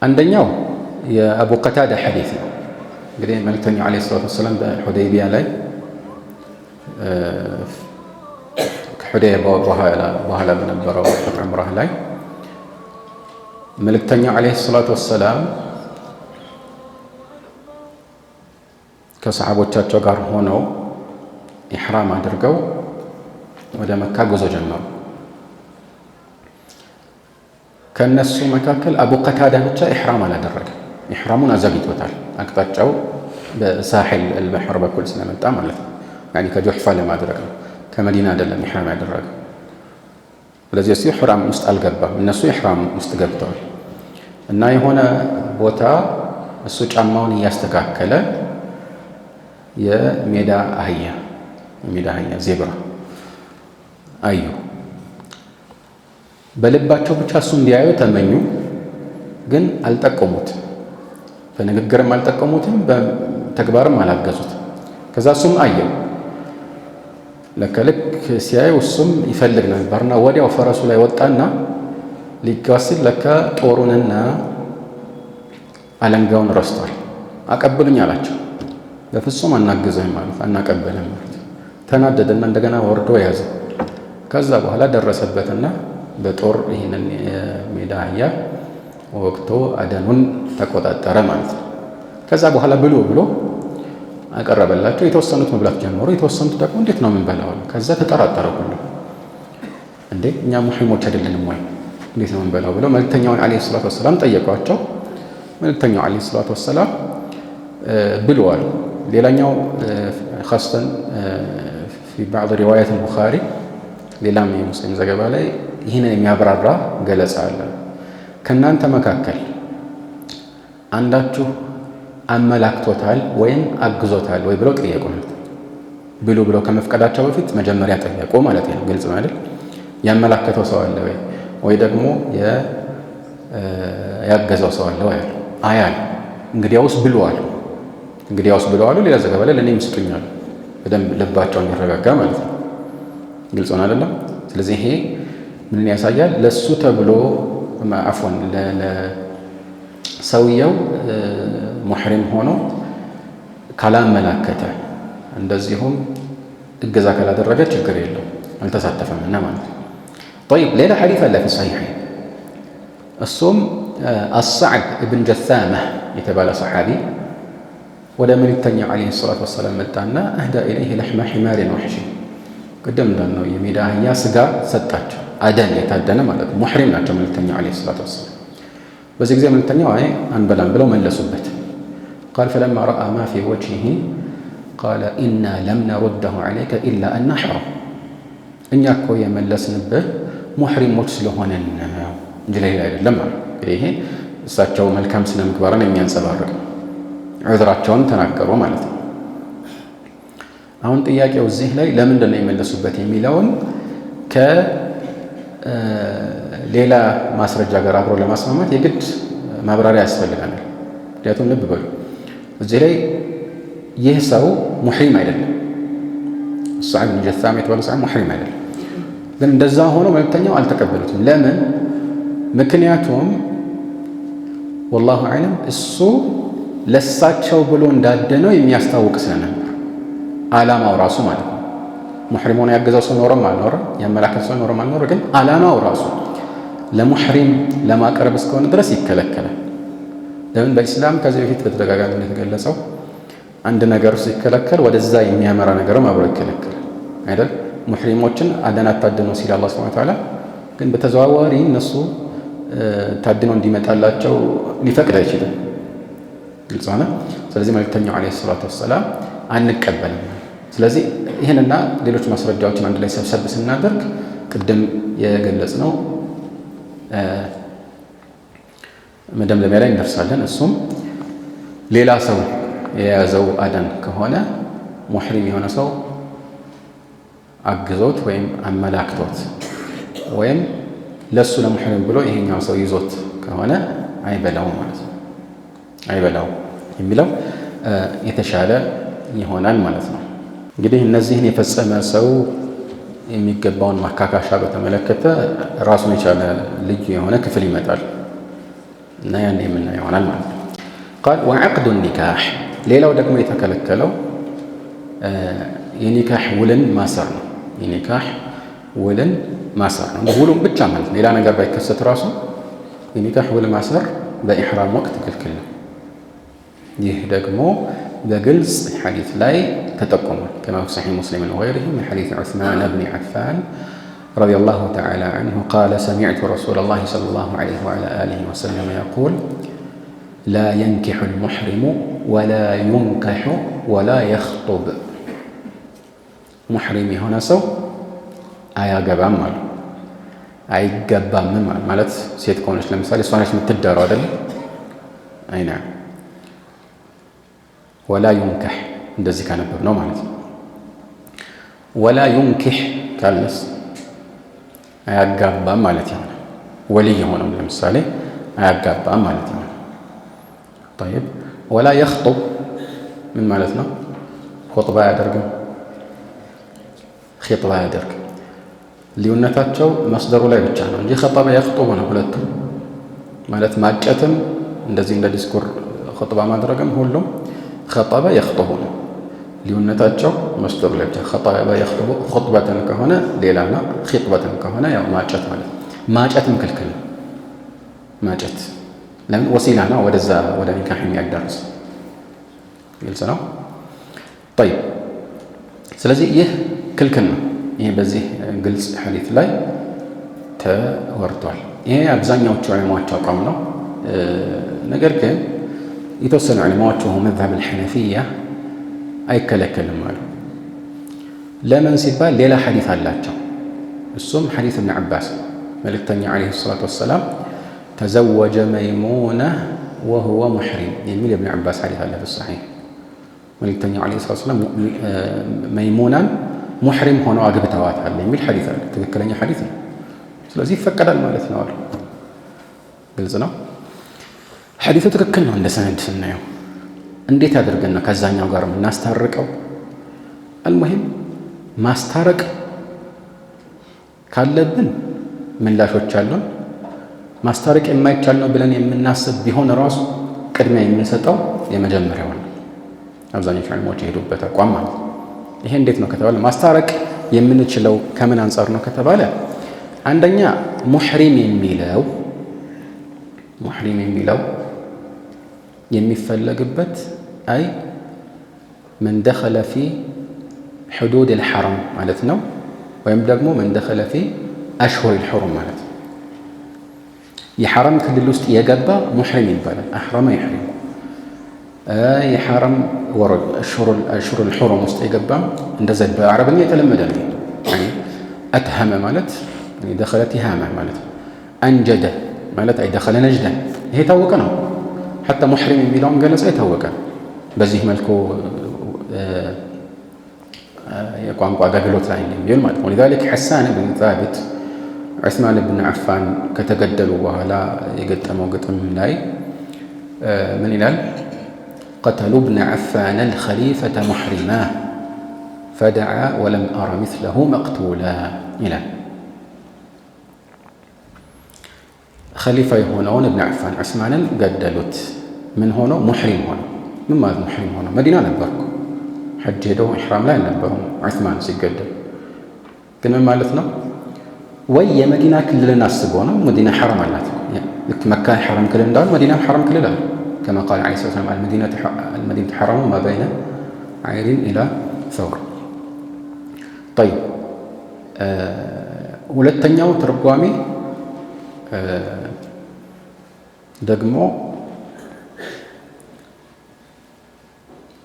አንደኛው የአቡ ቀታዳ ሐዲት ነው። እንግዲህ መልእክተኛው ዓለይሂ ሰላቱ ወሰላም በሑደይቢያ ላይ ከሑደይቢያ በኋላ በነበረው ዑምራህ ላይ መልእክተኛው ዓለይሂ ሰላቱ ወሰላም ከሰሓቦቻቸው ጋር ሆነው ኢሕራም አድርገው ወደ መካ ጉዞ ጀመሩ። ከእነሱ መካከል አቡ ቀታዳ ብቻ ኢሕራም አላደረገም። ኢሕራሙን አዘግይቶታል። አቅጣጫው በሳሒል አልባሕር በኩል ስለመጣ ማለት ነው። ያኒ ከጁሕፋ ለማድረግ ነው። ከመዲና አይደለም ኢሕራም ያደረገው። ስለዚህ እሱ ኢሕራም ውስጥ አልገባም። እነሱ ኢሕራም ውስጥ ገብተዋል። እና የሆነ ቦታ እሱ ጫማውን እያስተካከለ የሜዳ አህያ ዜብራ አዩ። በልባቸው ብቻ እሱ እንዲያዩ ተመኙ፣ ግን አልጠቀሙት። በንግግርም አልጠቀሙትም፣ በተግባርም አላገዙት። ከዛ እሱም አየው። ልክ ሲያዩ እሱም ይፈልግ ነበርና ወዲያው ፈረሱ ላይ ወጣና ሊጋስል ለካ ጦሩንና አለንጋውን ረስቷል። አቀብሉኝ አላቸው። በፍጹም አናግዝህም ማለት አናቀበልም ማለት። ተናደደና እንደገና ወርዶ ያዘ። ከዛ በኋላ ደረሰበትና በጦር ይህንን የሜዳ አህያ ወቅቶ አደኑን ተቆጣጠረ ማለት ነው። ከዛ በኋላ ብሎ አቀረበላቸው። የተወሰኑት መብላት ጀመሩ። የተወሰኑት ደግሞ እንዴት ነው የምንበላው? ከዛ ተጠራጠረ ሁሉ። እንዴ እኛ ሙሕሪሞች አይደለንም ወይ? እንዴት ነው የምንበላው ብለው መልእክተኛውን ዓለይሂ ሰላቱ ወሰላም ጠየቋቸው። መልእክተኛው ዓለይሂ ሰላቱ ወሰላም ብለዋል። ሌላኛው ኸስተን ፊ ባዕድ ሪዋያት አልቡኻሪ ሌላም የሙስሊም ዘገባ ላይ ይህንን የሚያብራራ ገለጻ አለ። ከእናንተ መካከል አንዳችሁ አመላክቶታል ወይም አግዞታል ወይ ብለው ጠየቁ። ብለው ከመፍቀዳቸው በፊት መጀመሪያ ጠየቁ ማለት ነው። ግልጽ ነው አይደል? ያመላከተው ሰው አለ ወይ ደግሞ ያገዘው ሰው አለ ወይ? አያል እንግዲያውስ ብለዋል። ሌላ ዘገባ ላይ ለእኔም ስጡኛል፣ በደንብ ልባቸው እንዲረጋጋ ማለት ነው። ግልጽ ነው አይደለም? ስለዚህ ይሄ ምን ያሳያል? ለሱ ተብሎ አፎን ለሰውየው ሙሕሪም ሆኖ ካላመላከተ እንደዚሁም እገዛ ካላደረገ ችግር የለው አልተሳተፈምና ማለት ነው። طيب ሌላ ሐዲስ አለ في الصحيحين እሱም አስዓድ እብን ጀሳማ የተባለ ሰሓቢ ወደ መልእክተኛው ዓለይሂ ሰላቱ ወሰላም መጣና አህዳ ኢለይህ ለሕመ ሒማሪን ወሕሺ ቅድም እንዳልነው የሜዳ አህያ ስጋ ሰጣቸው። አደን የታደነ ማለት ነው። ሙሕሪም ናቸው መልእክተኛው ዓለይሂ ሰላቱ ወሰላም። በዚህ ጊዜ መልእክተኛው አይ አንበላም ብለው መለሱበት። ቃል ፈለማ ረአ ማ ፊ ወጅሂ ቃለ ኢና ለም ነሩደሁ ዓለይከ ኢላ አን ነሕረም፣ እኛ እኮ የመለስንብህ ሙሕሪሞች ስለሆነን ነው እንጂ ሌላ አይደለም ማለት ነው። ይሄ እሳቸው መልካም ስነ ምግባርን የሚያንጸባርቅ ዑዝራቸውን ተናገሩ ማለት ነው። አሁን ጥያቄው እዚህ ላይ ለምንድን ነው የመለሱበት የሚለውን ከሌላ ማስረጃ ጋር አብሮ ለማስማማት የግድ ማብራሪያ ያስፈልገናል። ምክንያቱም ልብ በሉ እዚህ ላይ ይህ ሰው ሙሕሪም አይደለም። ሰዓድ ብን ጀሳም የተባለው ሰው ሙሕሪም አይደለም። ግን እንደዛ ሆኖ መልእክተኛው አልተቀበሉትም። ለምን? ምክንያቱም ወላሁ አዕለም እሱ ለሳቸው ብሎ እንዳደነው የሚያስታውቅ ስለነበር ዓላማው ራሱ ማለት ነው። ሙሕሪም ሆኖ ያገዘው ሰው ኖረም አልኖረም፣ ያመላከት ሰው ኖረም አልኖረ፣ ግን ዓላማው ራሱ ለሙሕሪም ለማቅረብ እስከሆነ ድረስ ይከለከላል። ለምን? በኢስላም ከዚህ በፊት በተደጋጋሚ የተገለጸው አንድ ነገር ሲከለከል ወደዛ የሚያመራ ነገርም አብሮ ይከለከላል አይደል? ሙሕሪሞችን አደን አታድኑ ሲል አላህ ሱብሓነሁ ወተዓላ ግን በተዘዋዋሪ እነሱ ታድኖ እንዲመጣላቸው ሊፈቅድ አይችልም። ግልጽ ሆነ። ስለዚህ መልእክተኛው ዓለይሂ ሰላቱ ወሰላም አንቀበልም። ስለዚህ ይህንና ሌሎች ማስረጃዎችን አንድ ላይ ሰብሰብ ስናደርግ ቅድም የገለጽ ነው መደምደሚያ ላይ እንደርሳለን። እሱም ሌላ ሰው የያዘው አደን ከሆነ ሙሕሪም የሆነ ሰው አግዞት ወይም አመላክቶት ወይም ለሱ ለሙሕሪም ብሎ ይሄኛው ሰው ይዞት ከሆነ አይበላው ማለት ነው። አይበላው የሚለው የተሻለ ይሆናል ማለት ነው። እንግዲህ እነዚህን የፈጸመ ሰው የሚገባውን ማካካሻ በተመለከተ ራሱን የቻለ ልዩ የሆነ ክፍል ይመጣል እና ያን የምናየው ይሆናል ማለት ነው። ቃል ወዐቅዱ ኒካህ፣ ሌላው ደግሞ የተከለከለው የኒካህ ውልን ማሰር ነው። የኒካህ ውልን ማሰር ነው። ውሉን ብቻ ማለት ሌላ ነገር ባይከሰት ራሱ የኒካህ ውል ማሰር በኢሕራም ወቅት ክልክል ነው። ይህ ደግሞ በግልጽ ሐዲስ ላይ ተጠቁሟል። ከማ ፊ ሰሒሕ ሙስሊም ወገይሪሂ ሚን ሐዲስ ዑስማን ብን ዓፋን ረዲየላሁ ተዓላ ዐንሁ ቃለ ሰሚዕቱ ረሱለላሂ ሰለላሁ ዐለይሂ ወዐላ አሊሂ ወሰለም የቁል ላ የንኪሑል ሙሕሪሙ ወላ ዩንከሑ ወላ የኽጡብ። ሙሕሪም የሆነ ሰው አያገባም አሉ። አይገባም ማለት ሴት ከሆነች ለምሳሌ እሷ ነች የምትዳረው አይደለም። አይና ወላ ዩንከሕ እንደዚህ ካነበብ ነው ማለት ነው። ወላ ዩንኪሕ ካልነስ አያጋባም ማለት ይሆናል። ወልይ የሆነው ለምሳሌ አያጋባም ማለት ይሆናል። ጠይብ ወላ የኽጡብ ምን ማለት ነው? ኹጥባ አያደርግም፣ ኺጥባ አያደርግም። ልዩነታቸው መስደሩ ላይ ብቻ ነው እንጂ ኸጠበ የኽጡብ ነው ሁለቱ ማለት ማጨትም እንደዚህ እንደ ዲስኩር ኹጥባ ማድረግም ሁሉም ኸጠበ የኽጡቡ ነው። ልዩነታቸው መስደሩ ላይ ብቻ። ኸጠበ የኽጡቡ ኹጥበትን ከሆነ ሌላና ኺጥበትን ከሆነ ያው ማጨት ማለት ነው። ማጨትም ክልክል ነው። ማጨት ለምን? ወሲላ ነው ወደዛ ወደ ኒካህ የሚያዳርስ ግልጽ ነው። ጠይብ ስለዚህ ይህ ክልክል ነው። ይሄ በዚህ ግልጽ ሐዲስ ላይ ተወርቷል። ይሄ አብዛኛዎቹ ዑለማዎች አቋም ነው። ነገር ግን የተወሰኑ ዑለማዎች ወሁ መዝሀብ አልሐነፊያ አይከለከልም አሉ። ለምን ሲባል ሌላ ሐዲስ አላቸው። እሱም ሐዲስ እብን ዓባስ መልእክተኛ ዓለይሂ ሰላቱ ወሰላም ተዘወጀ መይሙና ወሁወ ሙሕሪም የሚል የእብን ዓባስ ሐዲስ አለ በሰሒሕ። መልእክተኛው ዓለይሂ ሰላቱ ወሰላም መይሙናን ሙሕሪም ሆነው አግብተዋታል የሚል ሐዲስ አለ። ትክክለኛ ሐዲስ ነው። ስለዚህ ይፈቀዳል ማለት ነው አሉ። ግልጽ ነው። ሐዲሱ ትክክል ነው እንደ ሰነድ ስናየው። እንዴት አድርገን ነው ከዛኛው ጋር የምናስታርቀው? አልሙሂም ማስታረቅ ካለብን ምላሾች አሉን። ማስታረቅ የማይቻል ነው ብለን የምናስብ ቢሆን ራሱ ቅድሚያ የምንሰጠው የመጀመሪያው ነው። አብዛኞቹ ዑለማዎች የሄዱበት አቋም ማለት ነው። ይሄ እንዴት ነው ከተባለ ማስታረቅ የምንችለው ከምን አንጻር ነው ከተባለ አንደኛ ሙሕሪም የሚለው የሚፈለግበት አይ መን ደኸለ ፊ ሕዱድ አልሐረም ማለት ነው። ወይም ደግሞ መን ደኸለ ፊ አሽሁር አልሑሩም ማለት ነው። የሐረም ክልል ውስጥ የገባ ሙሕሪም ይባላል። አሕረመ ይሕሪሙ የሐረም ወረድ አሽሁር አልሑሩም ውስጥ የገባም እንደዛ በአረብኛ የተለመደ ነው። አትሀመ ማለት ደኸለ ቲሃመ ማለት ነው። አንጀደ ማለት አይ ደኸለ ነጅደን ይሄ የታወቀ ነው። ሐታ ሙሕሪም የሚለውም ገለጻ የታወቀ በዚህ መልኩ የቋንቋ አገልግሎት ላይ የሚውል ማለት ነው። ሊዛሊክ ሐሳን ብን ታቢት ዑስማን ብን ዓፋን ከተገደሉ በኋላ የገጠመው ግጥም ላይ ምን ይላል? ቀተሉ ብነ ዓፋን አልኸሊፈተ ሙሕሪማ ፈደዓ ወለም አረ ምስለሁ መቅቱላ ይላል። ኸሊፋ የሆነውን እብን ዓፋን ዑስማንን ገደሉት። ምን ሆኖ? ሙሕሪም ሆኖ። ምን ማለት ሙሕሪም ሆኖ? መዲና ነበርኩ ሐጅ ሄደው ኢሕራም ላይ አልነበሩም ዑስማን ሲገደል። ግን ምን ማለት ነው? ወይ የመዲና ክልልን አስቦ ነው። መዲና ሐረም አላት። ልክ መካ ሐረም ክልል እንዳሉ መዲና ሐረም ክልል አለ። ከማ ቃል ዓለይሂ ሰላም አልመዲነቱ ሐረሙ ማ በይነ ዓይሪን ኢላ ሰውር። ጠይብ ሁለተኛው ትርጓሜ ደግሞ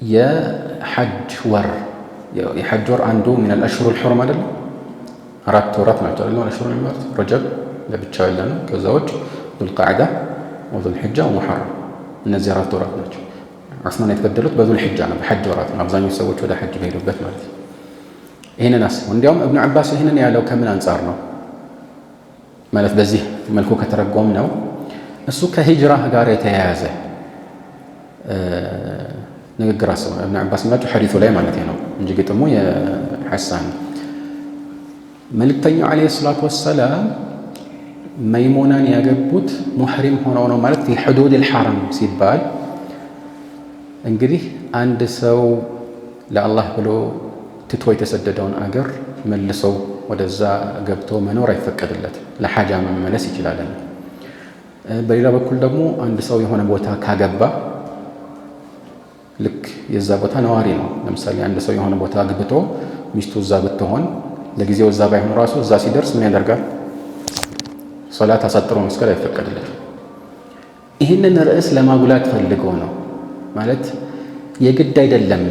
የሐጅ ወር የሐጅ ወር አንዱ ምን الاشهر الحرم አይደል? አራት ወራት ናቸው አይደል? الاشهر المعروف ረጀብ ለብቻው ያለ ነው። ከዛ ውጭ ذو القعده وذو الحجه ومحرم እነዚህ አራት ወራት ናቸው። ዑስማን የተገደሉት በذو الحجه ነው፣ በሐጅ ወራት ነው። አብዛኞቹ ሰዎች ወደ ሐጅ ሄዱበት ማለት ነው። ይሄንን አስበው። እንዲያውም ኢብኑ አባስ ይሄንን ያለው ከምን አንፃር ነው ማለት በዚህ መልኩ ከተረጎም ነው እሱ ከሂጅራ ጋር የተያያዘ ንግግር አስበው። ኢብኑ አባስ ማለት ሐዲሱ ላይ ማለት ነው እንጂ ግጥሙ የሐሳን መልእክተኛው ዓለይሂ ሰላቱ ወሰላም መይሙናን ያገቡት ሙሕሪም ሆነው ነው ማለት የሑዱድ الحرم ሲባል እንግዲህ አንድ ሰው ለአላህ ብሎ ትቶ የተሰደደውን አገር መልሰው ወደዛ ገብቶ መኖር አይፈቀድለትም። ለሐጃ መመለስ ይችላል። በሌላ በኩል ደግሞ አንድ ሰው የሆነ ቦታ ካገባ ልክ የዛ ቦታ ነዋሪ ነው። ለምሳሌ አንድ ሰው የሆነ ቦታ አግብቶ ሚስቱ እዛ ብትሆን ለጊዜው እዛ ባይሆን ራሱ እዛ ሲደርስ ምን ያደርጋል? ሶላት አሳጥሮ መስገድ አይፈቀድለትም። ይህንን ርዕስ ለማጉላት ፈልገው ነው ማለት የግድ አይደለም።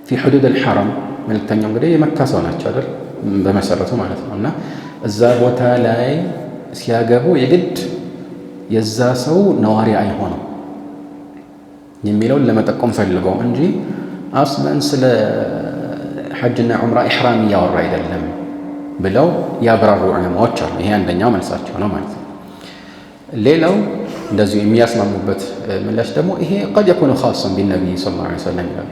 ፊ ሑዱድ الحرم መልእክተኛው እንግዲህ የመካ ሰው ናቸው አይደል በመሰረቱ ማለት ነው። እና እዛ ቦታ ላይ ሲያገቡ የግድ የዛ ሰው ነዋሪ አይሆንም የሚለውን ለመጠቆም ፈልገው እንጂ አስለን ስለ ሐጅና ዑምራ ኢሕራም እያወራ አይደለም ብለው ያብራሩ ዑለማዎች አሉ። ይሄ አንደኛው መልሳቸው ነው ማለት ነው። ሌላው እንደዚሁ የሚያስማሙበት ምላሽ ደግሞ ይሄ ቀድ የኩኑ ኻሰን ቢነቢይ ሰለላሁ ዐለይሂ ወሰለም ይላሉ።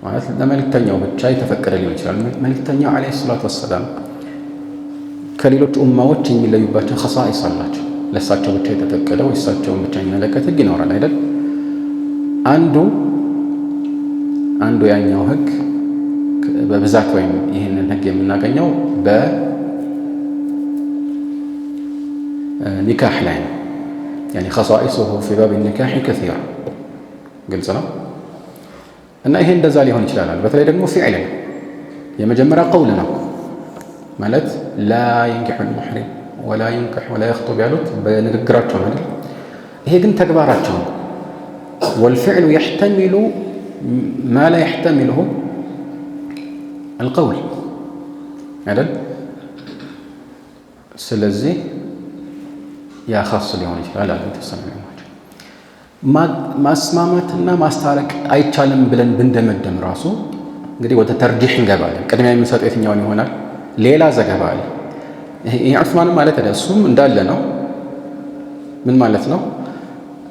ማለት ለመልእክተኛው ብቻ የተፈቀደ ሊሆን ይችላል። መልእክተኛው ዓለይሂ ሰላቱ ወሰላም ከሌሎች ኡማዎች የሚለዩባቸው ኸሳኢስ አላቸው። ለእሳቸው ብቻ የተፈቀደ ወይ እሳቸውን ብቻ የሚመለከት ህግ ይኖራል አይደል? አንዱ ያኛው ህግ በብዛት ወይም ይህንን ህግ የምናገኘው በኒካህ ላይ ነው። يعني خصائصه في باب النكاح كثيرة ግልጽ ነው። እና ይሄ እንደዛ ሊሆን ይችላል። በተለይ ደግሞ ፊዕል ነው። የመጀመሪያ ቀውል ነው ማለት ላ ينكح المحرم ولا ينكح ولا يخطب ያሉት በንግግራቸው ነው። ይሄ ግን ተግባራቸው ነው። والفعل يحتمل ما لا يحتمله القول አይደል? ስለዚህ ያ ኻስ ሊሆን ይችላል አለ ተሰማኝ። ማስማማትና ማስታረቅ አይቻልም ብለን ብንደመደም ራሱ እንግዲህ ወደ ተርጂህ እንገባለን። ቅድሚያ የምንሰጠው የትኛውን ይሆናል? ሌላ ዘገባ አለ። ይሄ ዑስማን ማለት አይደል? እሱም እንዳለ ነው። ምን ማለት ነው?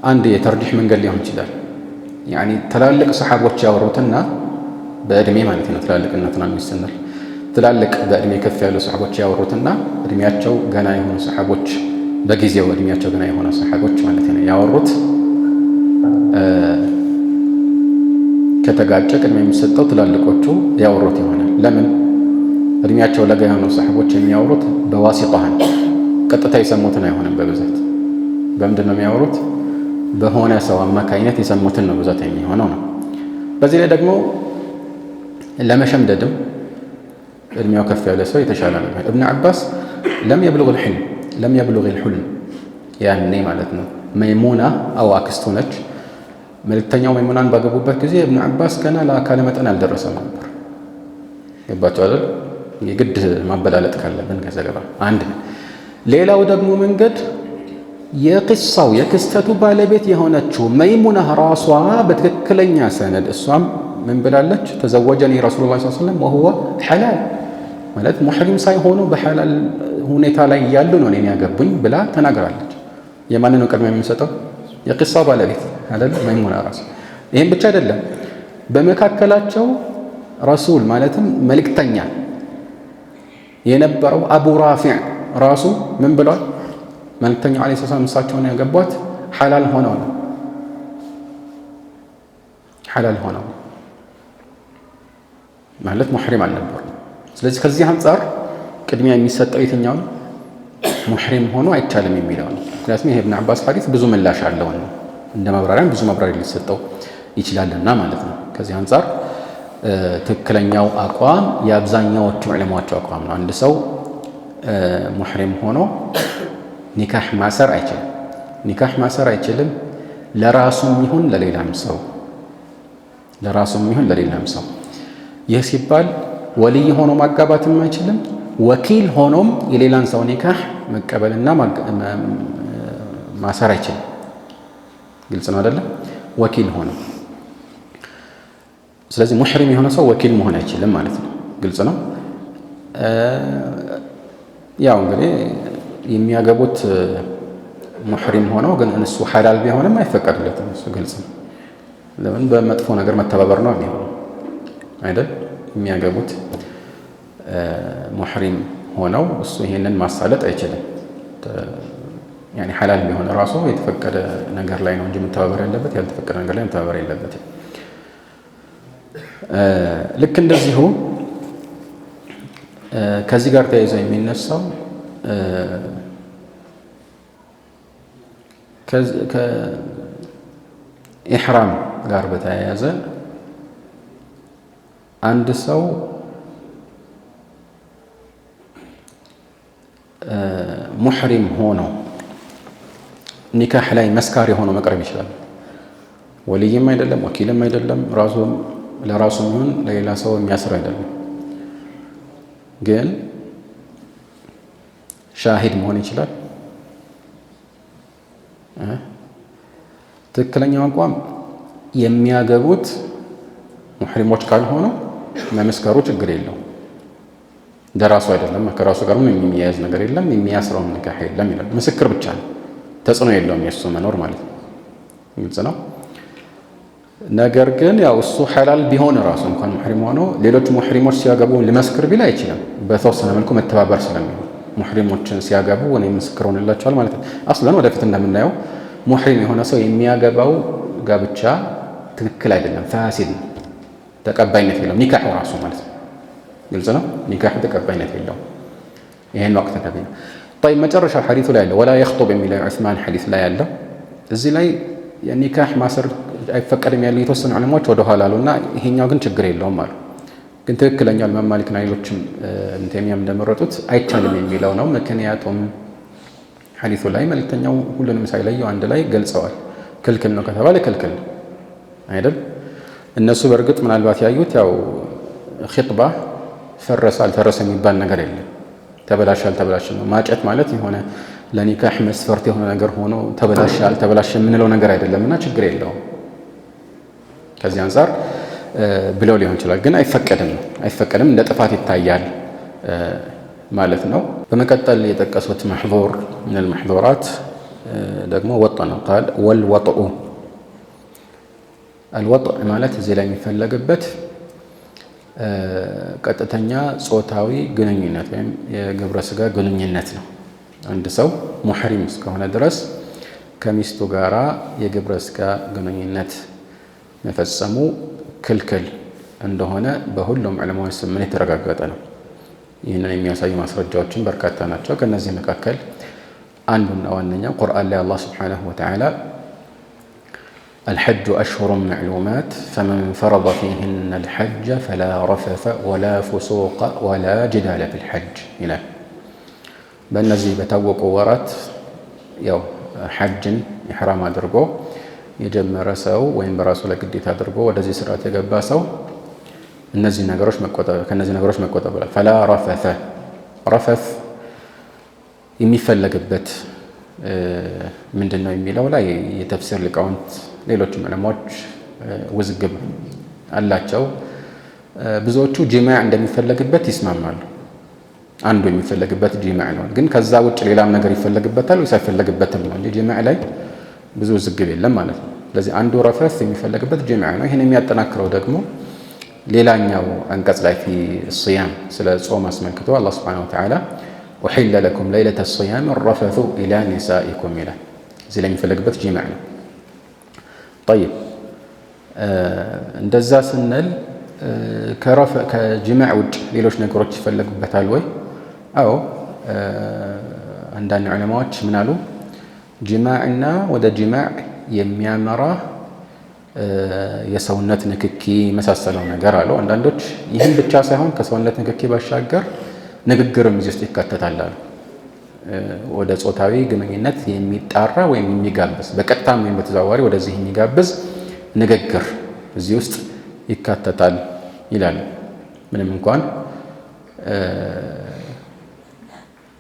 አንድ የተርጂህ መንገድ ሊሆን ይችላል። ያኒ ትላልቅ ሰሓቦች ያወሩትና በእድሜ ማለት ነው ትላልቅና ትናንሽ ስንል ትላልቅ በእድሜ ከፍ ያሉ ሰሓቦች ያወሩትና እድሜያቸው ገና የሆኑ ሰሓቦች በጊዜው እድሜያቸው ገና የሆኑ ሰሓቦች ማለት ነው ያወሩት ከተጋጨ ቅድሚያ የሚሰጠው ትላልቆቹ ያወሩት ይሆናል። ለምን? እድሜያቸው ለጋ የሆኑ ሰሓቦች የሚያወሩት በዋሲጣህን ቀጥታ የሰሙትን አይሆንም። በብዛት በምንድን ነው የሚያወሩት? በሆነ ሰው አማካኝነት የሰሙትን ነው ብዛት የሚሆነው ነው። በዚህ ላይ ደግሞ ለመሸምደድም እድሜው ከፍ ያለ ሰው የተሻለ ነው። እብን ዓባስ ለም የብሉግ ልሑልም ያኔ ማለት ነው። መይሙና አው አክስቱ ነች። መልእክተኛው መይሙናን ባገቡበት ጊዜ እብን ዓባስ ገና ለአካለ መጠን አልደረሰም ነበር። ገባቸው አይደል? የግድ ማበላለጥ ካለብን ከዘገባ አንድ። ሌላው ደግሞ መንገድ የቅሳው የክስተቱ ባለቤት የሆነችው መይሙና ራሷ በትክክለኛ ሰነድ እሷም ምን ብላለች? ተዘወጀኒ ረሱሉላህ ሰለላሁ ዐለይሂ ወሰለም ወሁወ ሐላል ማለት ሙሕሪም ሳይሆኑ በሐላል ሁኔታ ላይ እያሉ ነው እኔን ያገቡኝ ብላ ተናግራለች። የማንን ነው ቅድሚያ የምንሰጠው? የቅሳው ባለቤት አይደል? መይሙና ራሷ። ይህም ብቻ አይደለም፣ በመካከላቸው ረሱል ማለትም መልእክተኛ የነበረው አቡ ራፊዕ ራሱ ምን ብሏል? መልእክተኛው ዓለይሂ ሰላም እሳቸውን ያገቧት ሐላል ሆነው ነው። ሐላል ሆነው ማለት ሙሕሪም አልነበሩ። ስለዚህ ከዚህ አንጻር ቅድሚያ የሚሰጠው የትኛው ነው? ሙሕሪም ሆኖ አይቻልም የሚለው ነው። ምክንያቱም ይሄ ኢብን ዓባስ ሐዲስ ብዙ ምላሽ አለው ነው፣ እንደ ማብራሪያም ብዙ ማብራሪያ ሊሰጠው ይችላልና ማለት ነው። ከዚህ አንጻር ትክክለኛው አቋም የአብዛኛዎቹ ዑለማዎች አቋም ነው። አንድ ሰው ሙሕሪም ሆኖ ኒካህ ማሰር አይችልም። ኒካህ ማሰር አይችልም ለራሱም ይሁን ለሌላም ሰው ለራሱም ይሁን ለሌላም ሰው። ይህ ሲባል ወልይ ሆኖ ማጋባትም አይችልም፣ ወኪል ሆኖም የሌላን ሰው ኒካህ መቀበልና ማሰር አይችልም። ግልጽ ነው አይደለም? ወኪል ሆኖ። ስለዚህ ሙሕሪም የሆነ ሰው ወኪል መሆን አይችልም ማለት ነው። ግልጽ ነው። ያው እንግዲህ የሚያገቡት ሙሕሪም ሆነው ግን እሱ ሐላል ቢሆንም አይፈቀድለትም። እሱ ግልጽ ነው። ለምን? በመጥፎ ነገር መተባበር ነው የሚሆነው አይደል? የሚያገቡት ሙሕሪም ሆነው እሱ ይሄንን ማሳለጥ አይችልም። ያኔ ሐላል ቢሆን ራሱ የተፈቀደ ነገር ላይ ነው እንጂ መተባበር ያለበት፣ ያልተፈቀደ ነገር ላይ መተባበር የለበትም። ልክ እንደዚሁ ከዚህ ጋር ተያይዞ የሚነሳው ከኢሕራም ጋር በተያያዘ አንድ ሰው ሙሕሪም ሆኖ ኒካህ ላይ መስካሪ ሆኖ መቅረብ ይችላል። ወልይም አይደለም፣ ወኪልም አይደለም፣ ለራሱም ይሁን ለሌላ ሰው የሚያስር አይደለም። ግን ሻሂድ መሆን ይችላል። ትክክለኛው አቋም የሚያገቡት ሙሕሪሞች ካልሆኑ መመስከሩ ችግር የለው። ለራሱ አይደለም፣ ከራሱ ጋር ምንም የሚያያዝ ነገር የለም፣ የሚያስረውም ኒካህ የለም ይላል። ምስክር ብቻ ነው፣ ተጽዕኖ የለውም የእሱ መኖር ማለት ነው። ግልጽ ነው። ነገር ግን ያው እሱ ሐላል ቢሆን ራሱ እንኳን ሙሕሪም ሆኖ ሌሎች ሙሕሪሞች ሲያገቡ ሊመስክር ቢል አይችልም። በተወሰነ መልኩ መተባበር ስለሚሆን ሙሕሪሞችን ሲያገቡ እኔ ምስክር ሆንላቸዋል ማለት ነው። አስለን ወደፊት እንደምናየው ሙሕሪም የሆነ ሰው የሚያገባው ጋብቻ ትክክል አይደለም፣ ፋሲድ ነው፣ ተቀባይነት የለውም ኒካሑ ራሱ ማለት ነው። ግልጽ ነው። ኒካሑ ተቀባይነት የለውም። ይሄን ወቅት ተገቢ ነው። طيب መጨረሻው ሐዲሱ ላይ ያለው ወላ የኽጡብ የሚለው ዑስማን ሐዲስ ላይ ያለው እዚህ ላይ የኒካህ ማሰር አይፈቀድም ያሉ የተወሰኑ ዑለማዎች ወደ ኋላ አሉና ይሄኛው ግን ችግር የለውም አሉ። ግን ትክክለኛው ኢማም ማሊክና ሌሎችም እንተሚያም እንደመረጡት አይቻልም የሚለው ነው። ምክንያቱም ሐዲሱ ላይ መልእክተኛው ሁሉንም ሳይለየው አንድ ላይ ገልጸዋል። ክልክል ነው ከተባለ ክልክል ነው አይደል? እነሱ በእርግጥ ምናልባት ያዩት ያው ኺጥባ ፈረሰ አልፈረሰ የሚባል ነገር የለም። ተበላሸ አልተበላሸ ነው። ማጨት ማለት የሆነ ለኒካህ መስፈርት የሆነ ነገር ሆኖ ተበላሸ አልተበላሸ የምንለው ነገር አይደለምና ችግር የለውም። ከዚህ አንጻር ብለው ሊሆን ይችላል። ግን አይፈቀድም ነው፣ አይፈቀድም፣ እንደ ጥፋት ይታያል ማለት ነው። በመቀጠል የጠቀሱት መሕዙር ምን አልመሕዙራት ደግሞ ወጥ ነው። ቃል ወልወጥኡ አልወጥእ ማለት እዚህ ላይ የሚፈለግበት ቀጥተኛ ጾታዊ ግንኙነት ወይም የግብረ ስጋ ግንኙነት ነው። አንድ ሰው ሙሕሪም እስከሆነ ድረስ ከሚስቱ ጋራ የግብረ ስጋ ግንኙነት መፈጸሙ ክልክል እንደሆነ በሁሉም ዑለማዎች ስምምነት የተረጋገጠ ነው። ይህንን የሚያሳዩ ማስረጃዎችን በርካታ ናቸው። ከነዚህ መካከል አንዱና ዋነኛው ቁርአን ላይ አላህ ሱብሓነሁ ወተዓላ الحج أشهر معلومات فمن فرض فيهن الحج فلا رفث ولا فسوق ولا جدال في الحج إلى በእነዚህ በታወቁ ወራት ያው ሐጅን ኢሕራም አድርጎ የጀመረ ሰው ወይም በራሱ ላይ ግዴታ አድርጎ ወደዚህ ስርዓት የገባ ሰው ከነዚህ ነገሮች መቆጠብ ብሏል። ፈላ ረፈሰ ረፈስ የሚፈለግበት ምንድን ነው የሚለው ላይ የተፍሲር ሊቃውንት ሌሎችም ዑለማዎች ውዝግብ አላቸው። ብዙዎቹ ጂማዕ እንደሚፈለግበት ይስማማሉ። አንዱ የሚፈለግበት ጂማዕ ነው። ግን ከዛ ውጭ ሌላም ነገር ይፈለግበታል ወይስ አይፈለግበትም ነው እንጂ ጂማዕ ላይ ብዙ ውዝግብ የለም ማለት ነው። ስለዚህ አንዱ ረፈስ የሚፈለግበት ጂማዕ ነው። ይህን የሚያጠናክረው ደግሞ ሌላኛው አንቀጽ ላይ ፊ ሲያም ስለ ጾም አስመልክቶ አላህ ሱብሓነሁ ወተዓላ ኡሒለ ለኩም ለይለተ ሲያም ረፈሱ ኢላ ኒሳኢኩም ይላል። እዚህ ላይ የሚፈለግበት ጂማዕ ነው። ጠይብ እንደዛ ስንል ከጂማዕ ውጭ ሌሎች ነገሮች ይፈለጉበታል ወይ? አዎ አንዳንድ ዑለማዎች ምን አሉ? ጂማዕና ወደ ጂማዕ የሚያመራ የሰውነት ንክኪ መሳሰለው ነገር አሉ። አንዳንዶች ይህን ብቻ ሳይሆን ከሰውነት ንክኪ ባሻገር ንግግርም እዚህ ውስጥ ይካተታል አሉ። ወደ ጾታዊ ግንኙነት የሚጣራ ወይም የሚጋብዝ በቀጥታም ወይም በተዘዋዋሪ ወደዚህ የሚጋብዝ ንግግር እዚህ ውስጥ ይካተታል ይላል። ምንም እንኳን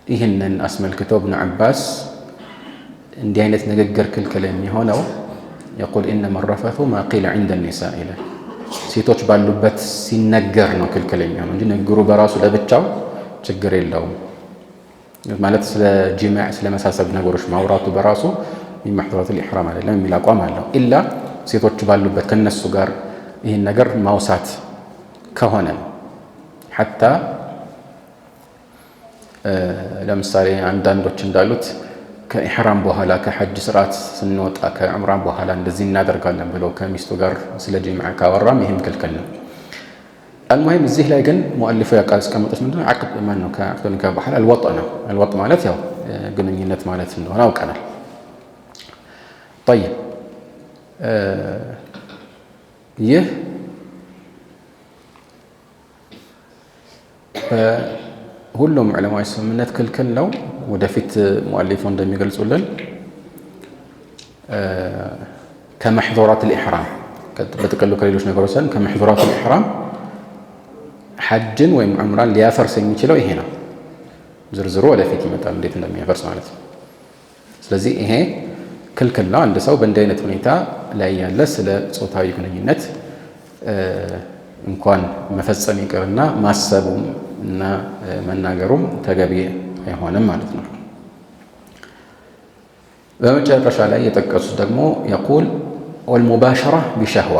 ይህንን አስመልክተው ኢብኑ ዐባስ እንዲህ አይነት ንግግር ክልክል የሚሆነው የቁል ኢነማ ረፈቱ ማ ቂለ ዒንደ ኒሳእ ይላል። ሴቶች ባሉበት ሲነገር ነው ክልክል የሚሆነው እንጂ ንግግሩ በራሱ ለብቻው ችግር የለውም። ማለት ስለ ጂማዕ ስለ መሳሰብ ነገሮች ማውራቱ በራሱ ሚን መሕዙራቲል ኢሕራም አይደለም የሚል አቋም አለው። ኢላ ሴቶች ባሉበት ከነሱ ጋር ይህን ነገር ማውሳት ከሆነ ሐታ ለምሳሌ አንዳንዶች እንዳሉት ከኢሕራም በኋላ ከሐጅ ስርዓት ስንወጣ ከዑምራ በኋላ እንደዚህ እናደርጋለን ብሎ ከሚስቱ ጋር ስለ ጂማዕ ካወራም ይህም ክልክል ነው። አልሙሂም እዚህ ላይ ግን ሙአሊፉ ያስቀመጡት ምንድን ነው? ዓቅድ ማን ነው? ከዓቅድ ኒካህ በኋላ አልወጥ ነው። አልወጥ ማለት ያው ግንኙነት ማለት እንደሆነ አውቀናል። ጠይብ ይህ ሁሉም ዑለማዎች ስምምነት ክልክል ነው። ወደፊት ሙአሊፉ እንደሚገልጹልን ከመሕዙራቲል ኢሕራም በጥቅሉ ከሌሎች ነገሮች ሳይሆን ከመሕዙራቲል ኢሕራም ሐጅን ወይም ዑምራን ሊያፈርስ የሚችለው ይሄ ነው። ዝርዝሩ ወደፊት ይመጣል እንዴት እንደሚያፈርስ ማለት ነው። ስለዚህ ይሄ ክልክል ነው። አንድ ሰው በእንዲህ አይነት ሁኔታ ላይ ያለ ስለ ጾታዊ ግንኙነት እንኳን መፈጸም ይቅርና ማሰቡም እና መናገሩም ተገቢ አይሆንም ማለት ነው። በመጨረሻ ላይ የጠቀሱት ደግሞ የቁል ወልሙባሸራ ቢሸህዋ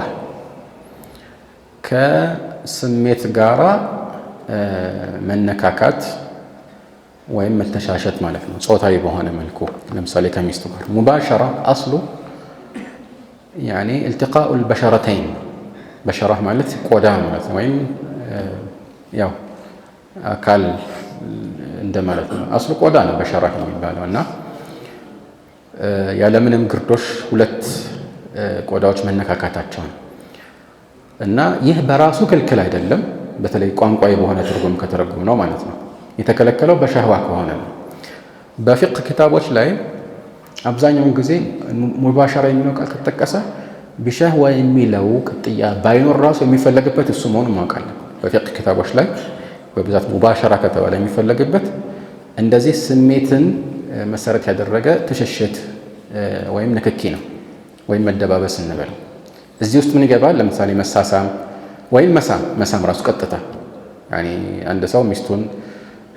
ከስሜት ጋራ መነካካት ወይም መተሻሸት ማለት ነው። ጾታዊ በሆነ መልኩ ለምሳሌ ከሚስቱ ጋር ሙባሸራ አስሉ ያኒ ኢልቲቃኡል በሸረተይን በሸራ ማለት ቆዳ ማለት ነው፣ ወይም ያው አካል እንደማለት ነው። አስሉ ቆዳ ነው በሸራ የሚባለው እና ያለምንም ግርዶሽ ሁለት ቆዳዎች መነካካታቸው ነው እና ይህ በራሱ ክልክል አይደለም። በተለይ ቋንቋዊ በሆነ ትርጉም ከተረጉም ነው ማለት ነው። የተከለከለው በሸህዋ ከሆነ ነው። በፊቅህ ኪታቦች ላይ አብዛኛውን ጊዜ ሙባሸራ የሚለው ቃል ከተጠቀሰ ቢሸህዋ የሚለው ቅጥያ ባይኖር ራሱ የሚፈለግበት እሱ መሆኑን ማውቃለን። በፊቅህ ኪታቦች ላይ በብዛት ሙባሸራ ከተባለ የሚፈለግበት እንደዚህ ስሜትን መሰረት ያደረገ ትሽሽት ወይም ንክኪ ነው፣ ወይም መደባበስ እንበለው። እዚህ ውስጥ ምን ይገባል? ለምሳሌ መሳሳም ወይም መሳም ራሱ ቀጥታ ያኒ አንድ ሰው ሚስቱን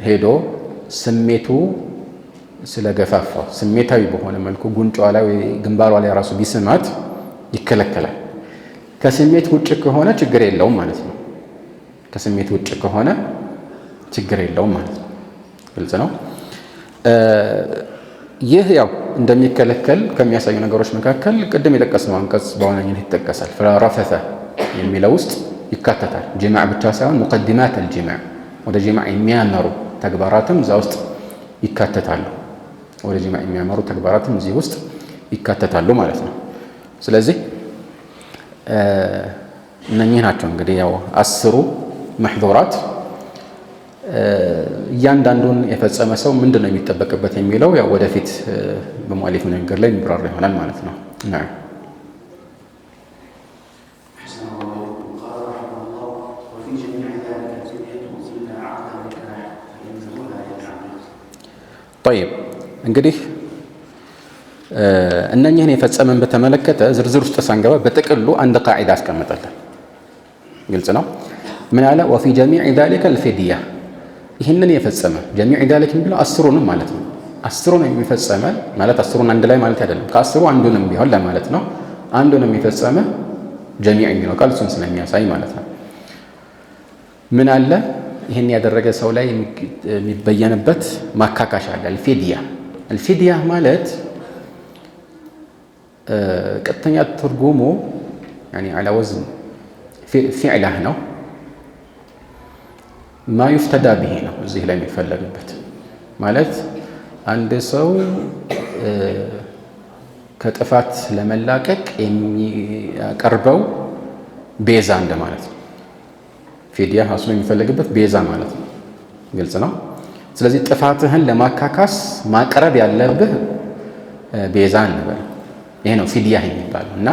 ሄዶ ስሜቱ ስለገፋፋው ስሜታዊ በሆነ መልኩ ጉንጯ ላይ ወይ ግንባሯ ላይ ራሱ ቢስማት ይከለከላል። ከስሜት ውጭ ከሆነ ችግር የለውም ማለት ነው። ከስሜት ውጭ ከሆነ ችግር የለውም ማለት ነው። ግልጽ ነው። ይህ ያው እንደሚከለከል ከሚያሳዩ ነገሮች መካከል ቅድም የጠቀስነው አንቀጽ በዋነኝነት ይጠቀሳል። ረፈተ የሚለው ውስጥ ይካተታል። ጂማዕ ብቻ ሳይሆን ሙቀዲማት አልጂማዕ ወደ ጂማዕ የሚያመሩ ተግባራትም እዛ ውስጥ ይካተታሉ። ወደ ጂማዕ የሚያመሩ ተግባራትም እዚህ ውስጥ ይካተታሉ ማለት ነው። ስለዚህ እነኚህ ናቸው እንግዲህ ያው 10 መሕዙራት። እያንዳንዱን የፈጸመ ሰው ምንድን ነው የሚጠበቅበት የሚለው ያው ወደፊት በሙአሊፉ ንግግር ላይ የሚብራራ ይሆናል ማለት ነው። ጠይብ እንግዲህ እነኚህን የፈጸመን በተመለከተ ዝርዝር ውስጥ ሳንገባ በጥቅሉ አንድ ቃዒዳ አስቀምጠለን። ግልጽ ነው። ምን አለ? ወፊ ጀሚዕ ዛሊከ አልፊድያ። ይህንን የፈጸመ ጀሚዕ ዛሊክ የሚለው 10ሩንም ማለት ነው። 10ሩን የሚፈጸመ ማለት 10ሩን አንድ ላይ ማለት አይደለም። ከ10ሩ አንዱንም ቢሆን ለማለት ነው። አንዱንም የፈጸመ ጀሚዕ የሚለው ቃል እሱን ስለሚያሳይ ማለት ነው። ምን አለ? ይህን ያደረገ ሰው ላይ የሚበየንበት ማካካሻ አለ። አልፊድያ ማለት ቀጥተኛ ትርጉሙ ያኒ አላ ወዝን ፊዕላህ ነው። ማ ዩፍተዳ ብሄ ነው እዚህ ላይ የሚፈለግበት ማለት አንድ ሰው ከጥፋት ለመላቀቅ የሚያቀርበው ቤዛ እንደማለት ነው። ፊድያ አስሉ የሚፈለግበት ቤዛ ማለት ነው። ግልጽ ነው። ስለዚህ ጥፋትህን ለማካካስ ማቅረብ ያለብህ ቤዛ እንበል። ይሄ ነው ፊድያ የሚባለው እና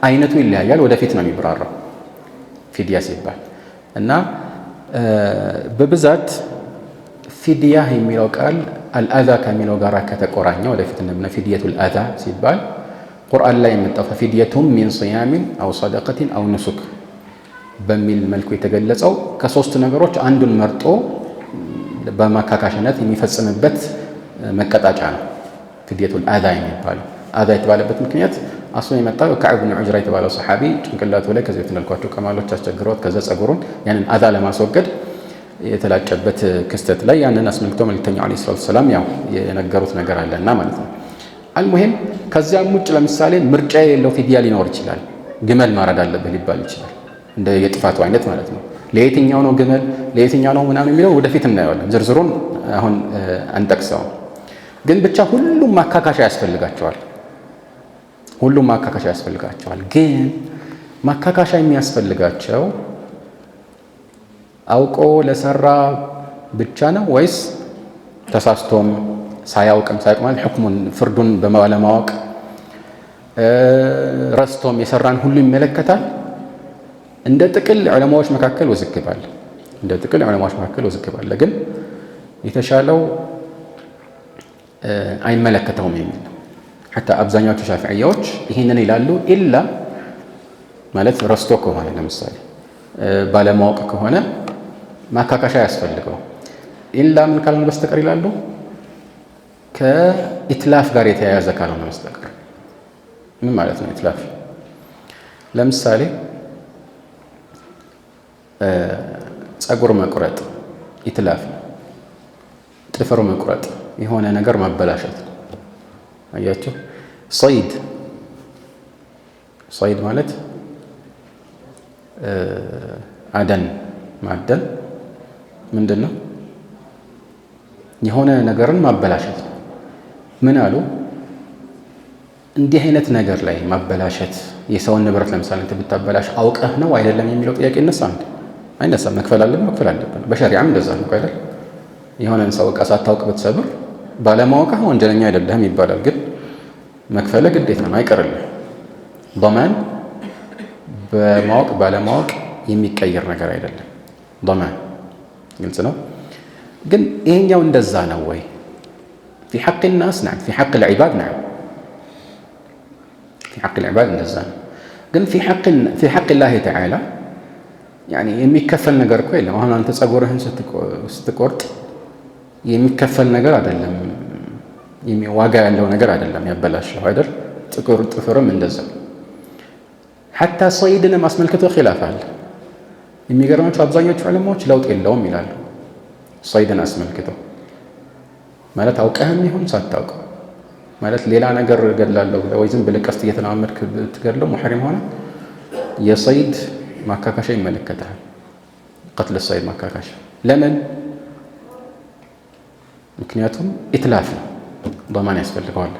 አይነቱ ይለያያል። ወደፊት ነው የሚብራራው። ፊድያ ሲባል እና በብዛት ፊድያ የሚለው ቃል አልአዛ ከሚለው ጋር ከተቆራኘ ወደፊት እንደምነ ፊድየቱል አዛ ሲባል ቁርአን ላይ የመጣው ፊድየቱም ሚን ሲያሚን አው ሰደቀቲን አው ኑሱክ በሚል መልኩ የተገለጸው ከሶስት ነገሮች አንዱን መርጦ በማካካሻነት የሚፈጽምበት መቀጣጫ ነው። ፊድየቱል አዛ የሚባለው አዛ የተባለበት ምክንያት አስሉ የመጣው ከዓብ ብን ዑጅራ የተባለው ሰሓቢ ጭንቅላቱ ላይ ከዚህ የተነልኳቸው ቀማሎች አስቸግረውት ከዛ ጸጉሩን ያንን አዛ ለማስወገድ የተላጨበት ክስተት ላይ ያንን አስመልክቶ መልእክተኛው ዓለይሂ ሰላቱ ወሰላም ያው የነገሩት ነገር አለና ማለት ነው። አልሙሂም ከዚያም ውጭ ለምሳሌ ምርጫ የሌለው ፊድያ ሊኖር ይችላል። ግመል ማረድ አለብህ ሊባል ይችላል። እንደ የጥፋቱ አይነት ማለት ነው። ለየትኛው ነው ግመል ለየትኛው ነው ምናምን የሚለው ወደፊት እናየዋለን። ዝርዝሩን አሁን አንጠቅሰውም። ግን ብቻ ሁሉም ማካካሻ ያስፈልጋቸዋል። ሁሉም ማካካሻ ያስፈልጋቸዋል። ግን ማካካሻ የሚያስፈልጋቸው አውቆ ለሰራ ብቻ ነው ወይስ ተሳስቶም ሳያውቅም ሳይቅማል ሕክሙን ፍርዱን በማለማወቅ ረስቶም የሰራን ሁሉ ይመለከታል? እንደ ጥቅል ዑለማዎች መካከል ውዝግብ አለ። ግን የተሻለው አይመለከተውም የሚል ነው። ሐታ አብዛኛዎቹ ሻፊዕያዎች ይህንን ይላሉ። ኢላ ማለት ረስቶ ከሆነ ለምሳሌ ባለማወቅ ከሆነ ማካካሻ ያስፈልገው ኢላ ምን ካልሆነ በስተቀር ይላሉ ከኢትላፍ ጋር የተያያዘ ካልሆነ በስተቀር። ምን ማለት ነው ኢትላፍ? ለምሳሌ ጸጉር መቁረጥ ኢትላፍ ነው። ጥፍር መቁረጥ የሆነ ነገር ማበላሸት ነው። አያችሁ፣ ሰይድ ማለት አደን ማደን ምንድን ነው? የሆነ ነገርን ማበላሸት ነው። ምን አሉ? እንዲህ አይነት ነገር ላይ ማበላሸት የሰውን ንብረት ለምሳሌ ብታበላሽ አውቀህ ነው አይደለም የሚለው ጥያቄ ይነሳል። አይነሳም። መክፈል አለብን። በሸሪዓም እንደዛ ነው አይደል? የሆነን ሰው ዕቃ ሳታውቅ ብትሰብር ባለማወቅህ ወንጀለኛ አይደለህም ይባላል። ግን መክፈለ ግዴታ ነው፣ አይቀርልህ። ضمان በማወቅ ባለማወቅ የሚቀየር ነገር አይደለም። ضمان ግልጽ ነው። ግን ይሄኛው እንደዛ ነው ወይ? في حق الناس نعم، في حق العباد نعم، في حق العباد እንደዛ ነው። ግን في حق الله تعالى يعني የሚከፈል ነገር እኮ የለም። አሁን አንተ ጸጉርህን ስትቆርጥ የሚከፈል ነገር አይደለም፣ ዋጋ ያለው ነገር አይደለም ያበላሽው አይደል? ጥፍርም እንደዛ። ሐታ ሰይድንም አስመልክቶ ኺላፍ አለ። የሚገርማቸው አብዛኞቹ ዑለማዎች ለውጥ የለውም ይላሉ። ሰይድን አስመልክቶ ማለት አውቀህም ይሁን ሳታውቀው ማለት ሌላ ነገር እገድላለሁ ወይ ዝም ብለህ ቀስት እየተለማመድክ ብትገድለው ሙሕሪም ሆነ የሰይድ ማካካሻ ይመለከታል። ቀትል ሰይድ ማካካሻ ለምን? ምክንያቱም ኢትላፍ ነው፣ ضمان ያስፈልገዋል።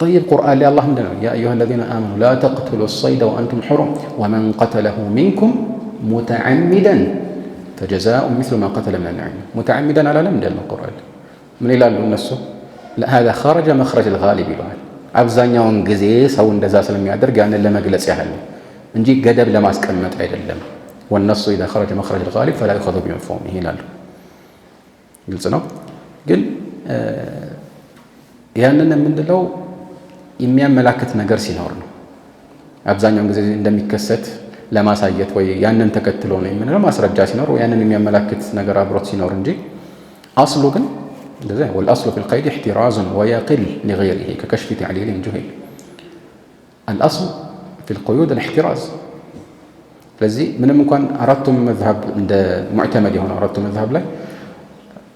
طيب ቁርአን ላይ አላህ ምንድነው? ያ አዩሃ الذين آمنوا لا تقتلوا الصيد وأنتم حرم ومن قتله منكم متعمدا فجزاء مثل ما قتل من النعم متعمدا አላለም እንደነ ቁርአን ምን ይላሉ እነሱ? هذا خرج مخرج الغالب ይላል። አብዛኛውን ጊዜ ሰው እንደዛ ስለሚያደርግ ያንን ለመግለጽ ያህል እንጂ ገደብ ለማስቀመጥ አይደለም። والنص إذا خرج مخرج الغالب فلا يؤخذ بمفهومه ይላሉ። ግልጽ ነው። ግን ያንን የምንለው የሚያመላክት ነገር ሲኖር ነው። አብዛኛውን ጊዜ እንደሚከሰት ለማሳየት ወይ ያንን ተከትሎ ነው የምንለው ማስረጃ ሲኖር ወይ ያንን የሚያመላክት ነገር አብሮት ሲኖር እንጂ አስሉ ግን እንደዛ والأصل في القيد احتراز ويقل لغيره ككشف تعليل جهل الأصل في القيود الاحتراز ስለዚህ ምንም እንኳን አራቱም መዝሀብ እንደ ሙዕተመድ የሆነ አራቱም መዝሀብ ላይ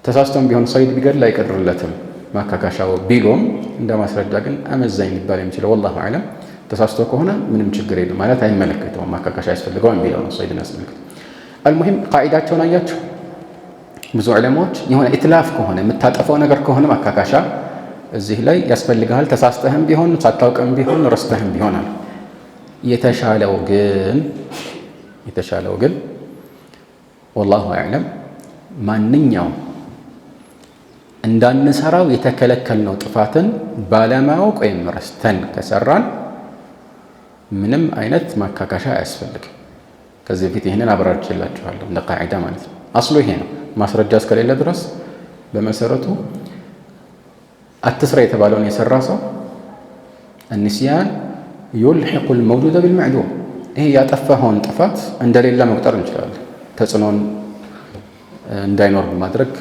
ተሳስቶም ቢሆን ሰይድ ቢገድል አይቀርለትም ማካካሻው ቢሎም እንደ ማስረጃ ግን አመዛኝ ሊባል የሚችለው ወላሁ አዕለም ተሳስቶ ከሆነ ምንም ችግር የለም ማለት አይመለከተውም። ማካካሻ ያስፈልገዋል ቢለው ነው ሰይድን አስመልክቶ። አልሙሂም ቃዒዳቸውን አያችሁ። ብዙ ዑለማዎች የሆነ ኢትላፍ ከሆነ የምታጠፈው ነገር ከሆነ ማካካሻ እዚህ ላይ ያስፈልግሃል። ተሳስተህም ቢሆን ሳታውቅም ቢሆን ረስተህም ቢሆን አሉ። የተሻለው ግን ወላሁ አዕለም ማንኛውም እንዳንሰራው የተከለከልነው ጥፋትን ባለማወቅ ወይም ረስተን ከሰራን ምንም አይነት ማካካሻ አያስፈልግም። ከዚህ በፊት ይህንን አብራርቼላችኋለሁ እንደ ቃዒዳ ማለት ነው። አስሉ ይሄ ነው። ማስረጃ እስከሌለ ድረስ በመሰረቱ አትስራ የተባለውን የሰራ ሰው النسيان يلحق الموجود بالمعدوم ይሄ ያጠፋውን ጥፋት እንደሌለ መቁጠር እንችላለን። ተጽዕኖን እንዳይኖር ማድረግ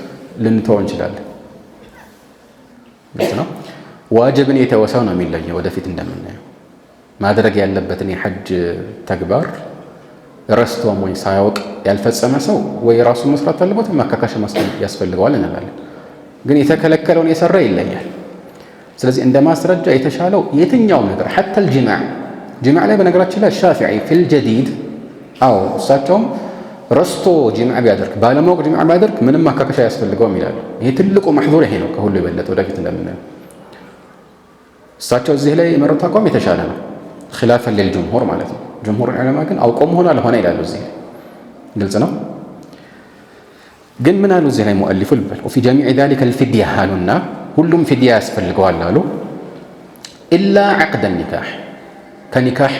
ልንተው እንችላለን። ነው ዋጅብን የተወሰው ነው የሚለየው። ወደፊት እንደምናየው ማድረግ ያለበትን የሐጅ ተግባር ረስቶም ወይ ሳያውቅ ያልፈጸመ ሰው ወይ ራሱ መስራት አለበት ማካካሻ ያስፈልገዋል እንላለን። ግን የተከለከለውን የሰራ ይለያል። ስለዚህ እንደ ማስረጃ የተሻለው የትኛው ነገር حتى ጅማዕ ላይ በነገራችን ላይ ሻፊዒ ፊል ጀዲድ እሳቸውም ረስቶ ጅማዕ ቢያደርግ ባለማወቅ ጅማዕ ቢያደርግ ምንም ማካካሻ ያስፈልገውም ይላሉ። ይሄ ትልቁ መሕዙር ይሄ ነው ከሁሉ የበለጠ ወደፊት እንደምናየው። እሳቸው እዚህ ላይ የመረጡት አቋም የተሻለ ነው ኺላፈን ሊልጅምሁር ማለት ነው። ጅምሁር ዑለማ ግን አውቀውም ሆነ አልሆነ ይላሉ። እዚህ ግልጽ ነው። ግን ምን አሉ እዚህ ላይ ሙአሊፉ ልበል ወፊ ጀሚዕ ዛሊከ ልፊድያ አሉና ሁሉም ፊድያ ያስፈልገዋል አሉ ኢላ ዐቅደ ኒካሕ ከኒካሕ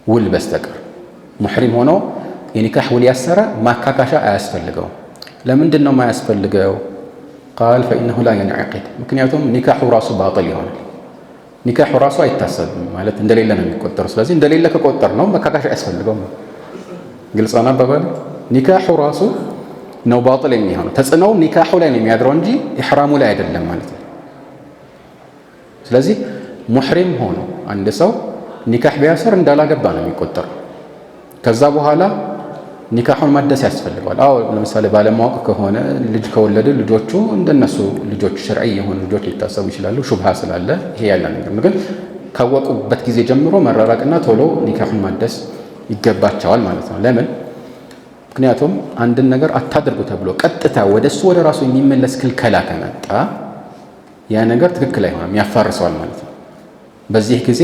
ውል በስተቀር ሙሕሪም ሆኖ የኒካሕ ውል ያሰረ ማካካሻ አያስፈልገው። ለምንድን ነው ማያስፈልገው? ቃል ፈኢነሁ ላ የንዐቂድ ምክንያቱም ኒካሑ ራሱ ባጢል ይሆናል። ኒካሑ ራሱ አይታሰብም ማለት እንደሌለ ነው የሚቆጠሩ። ስለዚህ እንደሌለ ከቆጠር ነው መካካሻ አያስፈልገው። ግልጽ ነው አባባል። ኒካሑ ራሱ ነው ባጢል የሚሆነው። ተጽዕኖው ኒካሑ ላይ ነው የሚያድረው እንጂ ኢሕራሙ ላይ አይደለም ማለት ነው። ስለዚህ ሙሕሪም ሆኖ አንድ ሰው ኒካሕ ቢያስር እንዳላገባ ነው የሚቆጠረው። ከዛ በኋላ ኒካሑን ማደስ ያስፈልገዋል። ለምሳሌ ባለማወቅ ከሆነ ልጅ ከወለደ ልጆቹ እንደነሱ ልጆች ሸርዒ የሆኑ ልጆች ሊታሰቡ ይችላሉ። ሹብሃ ስላለ ይሄ ያለ ነገር ነው። ግን ካወቁበት ጊዜ ጀምሮ መራራቅና ቶሎ ኒካሑን ማደስ ይገባቸዋል ማለት ነው። ለምን? ምክንያቱም አንድን ነገር አታድርጉ ተብሎ ቀጥታ ወደሱ ወደ ራሱ የሚመለስ ክልከላ ከመጣ ያ ነገር ትክክል አይሆንም፣ ያፋርሰዋል ማለት ነው። በዚህ ጊዜ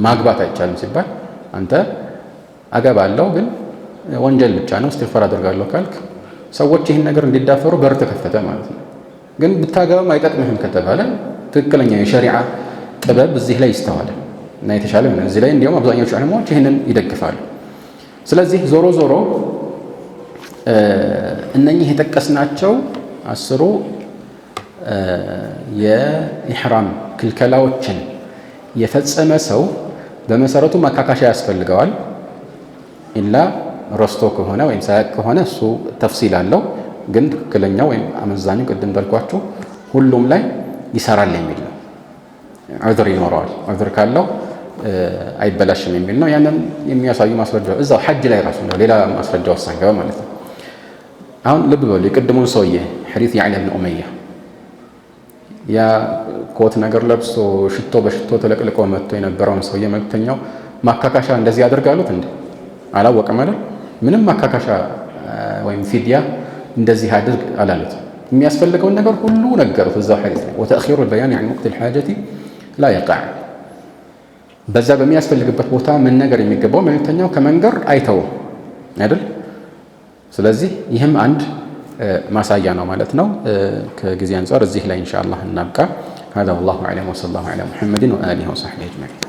ማግባት አይቻልም ሲባል አንተ አገባለሁ ግን ወንጀል ብቻ ነው እስትግፋር አደርጋለሁ ካልክ ሰዎች ይህን ነገር እንዲዳፈሩ በር ተከፈተ ማለት ነው። ግን ብታገባም አይጠቅምህም ከተባለ ትክክለኛ የሸሪዓ ጥበብ እዚህ ላይ ይስተዋላል እና የተሻለ ሆነ። እዚህ ላይ እንዲያውም አብዛኞቹ ዑለማዎች ይህንን ይደግፋሉ። ስለዚህ ዞሮ ዞሮ እነኚህ የጠቀስናቸው 10 የኢሕራም ክልከላዎችን የፈጸመ ሰው በመሰረቱ ማካካሻ ያስፈልገዋል። ኢላ ረስቶ ከሆነ ወይም ሳያቅ ከሆነ እሱ ተፍሲል አለው። ግን ትክክለኛው ወይም አመዛኙ ቅድም እንዳልኳችሁ ሁሉም ላይ ይሰራል የሚል ነው። ዑዝር ይኖረዋል። ዑዝር ካለው አይበላሽም የሚል ነው። ያንን የሚያሳዩ ማስረጃ እዛው ሐጅ ላይ ራሱ ነው። ሌላ ማስረጃ ወሳኝ ማለት ነው። አሁን ልብ በሉ የቅድሙን ሰውዬ ሐዲስ ያዕላ ብን ኡመያ ያ ኮት ነገር ለብሶ ሽቶ በሽቶ ተለቅልቆ መጥቶ የነበረውን ሰውዬ መልክተኛው ማካካሻ እንደዚህ ያደርጋሉት እንዴ? አላወቀም አይደል? ምንም ማካካሻ ወይም ፊድያ እንደዚህ አድርግ አላሉት። የሚያስፈልገውን ነገር ሁሉ ነገሩት እዛው ሐዲስ ላይ ወተእኺሩ البيان عن وقت الحاجة لا يقع። በዛ በሚያስፈልግበት ቦታ መነገር የሚገባው መልክተኛው ከመንገር አይተውም አይደል? ስለዚህ ይህም አንድ ማሳያ ነው ማለት ነው። ከጊዜ አንፃር እዚህ ላይ ኢንሻአላህ እናብቃ። هذا والله أعلم وصلى الله على محمد وآله وصحبه أجمعين።